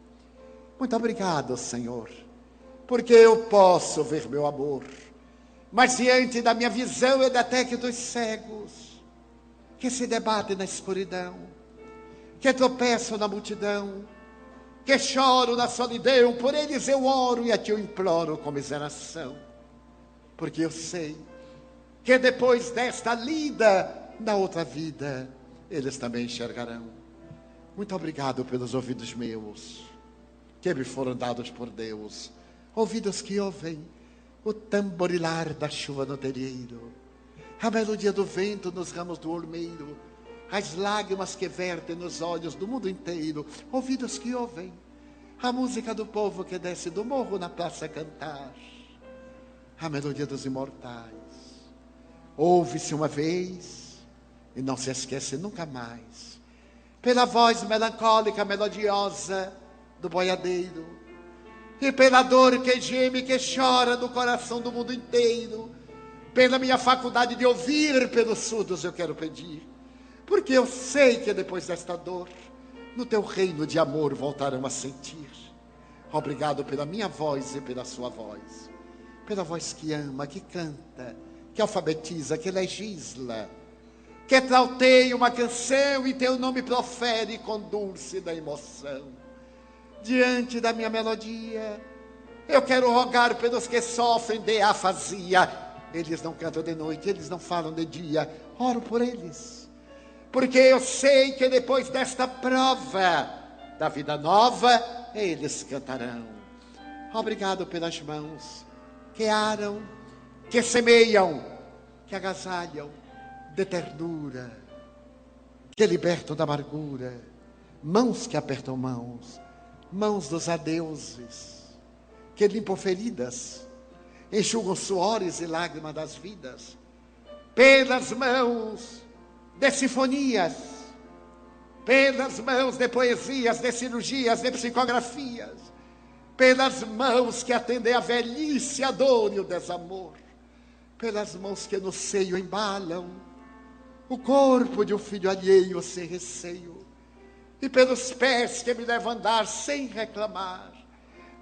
Muito obrigado, Senhor, porque eu posso ver meu amor, mas diante da minha visão eu detecto dos cegos, que se debatem na escuridão, que tropeçam na multidão, que choram na solidão. Por eles eu oro e a Ti eu imploro com miseração, porque eu sei que depois desta lida, na outra vida, eles também enxergarão. Muito obrigado pelos ouvidos meus, que me foram dados por Deus, ouvidos que ouvem o tamborilar da chuva no terreiro, a melodia do vento nos ramos do olmeiro, as lágrimas que vertem nos olhos do mundo inteiro, ouvidos que ouvem a música do povo que desce do morro na praça a cantar, a melodia dos imortais. Ouve-se uma vez e não se esquece nunca mais, pela voz melancólica, melodiosa do boiadeiro, e pela dor que geme, que chora no coração do mundo inteiro, pela minha faculdade de ouvir, pelos surdos eu quero pedir, porque eu sei que depois desta dor, no Teu reino de amor voltarão a sentir. Obrigado pela minha voz e pela sua voz, pela voz que ama, que canta, que alfabetiza, que legisla, que trauteia uma canção e Teu nome profere com dulce da emoção. Diante da minha melodia, eu quero rogar pelos que sofrem de afasia. Eles não cantam de noite, eles não falam de dia. Oro por eles, porque eu sei que depois desta prova da vida nova, eles cantarão. Obrigado pelas mãos que aram, que semeiam, que agasalham de ternura, que libertam da amargura. Mãos que apertam mãos, mãos dos adeuses, que limpam feridas, enxugam suores e lágrimas das vidas. Pelas mãos de sinfonias, pelas mãos de poesias, de cirurgias, de psicografias, pelas mãos que atendem a velhice, a dor e o desamor, pelas mãos que no seio embalam o corpo de um filho alheio sem receio, e pelos pés que me levam a andar sem reclamar.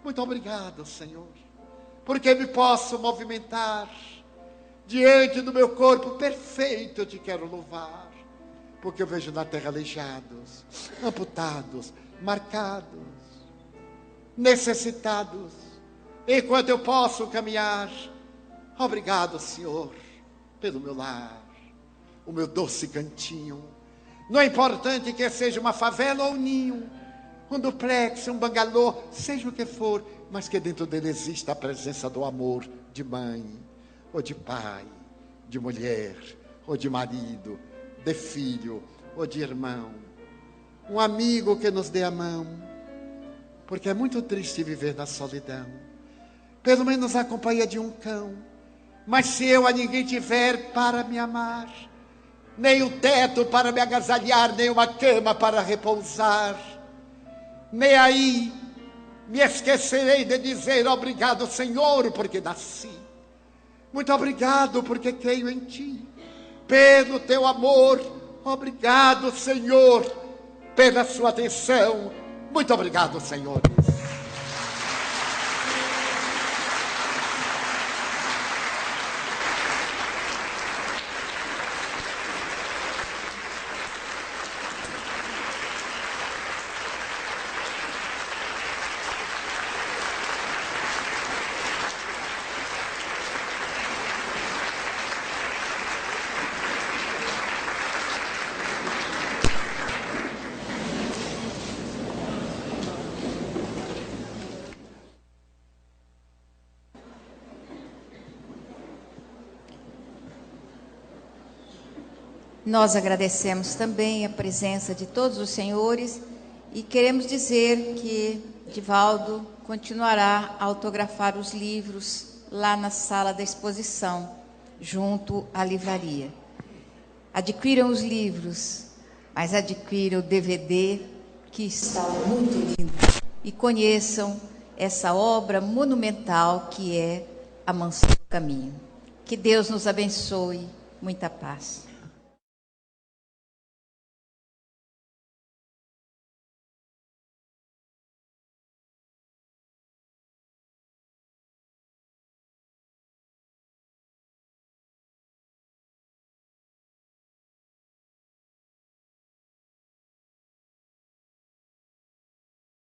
Muito obrigado, Senhor, porque me posso movimentar diante do meu corpo perfeito. Eu Te quero louvar, porque eu vejo na terra aleijados, amputados, marcados, necessitados, enquanto eu posso caminhar. Obrigado, Senhor, pelo meu lar, o meu doce cantinho. Não é importante que seja uma favela ou um ninho, um duplex, um bangalô, seja o que for, mas que dentro dele exista a presença do amor de mãe, ou de pai, de mulher, ou de marido, de filho, ou de irmão. Um amigo que nos dê a mão, porque é muito triste viver na solidão. Pelo menos a companhia de um cão. Mas se eu a ninguém tiver para me amar, nem um teto para me agasalhar, nem uma cama para repousar, nem aí me esquecerei de dizer obrigado, Senhor, porque nasci. Muito obrigado, porque creio em Ti, pelo Teu amor. Obrigado, Senhor, pela sua atenção. Muito obrigado, senhores. Nós agradecemos também a presença de todos os senhores e queremos dizer que Divaldo continuará a autografar os livros lá na sala da exposição, junto à livraria. Adquiram os livros, mas adquiram o DVD, que está muito lindo, e conheçam essa obra monumental que é A Mansão do Caminho. Que Deus nos abençoe. Muita paz.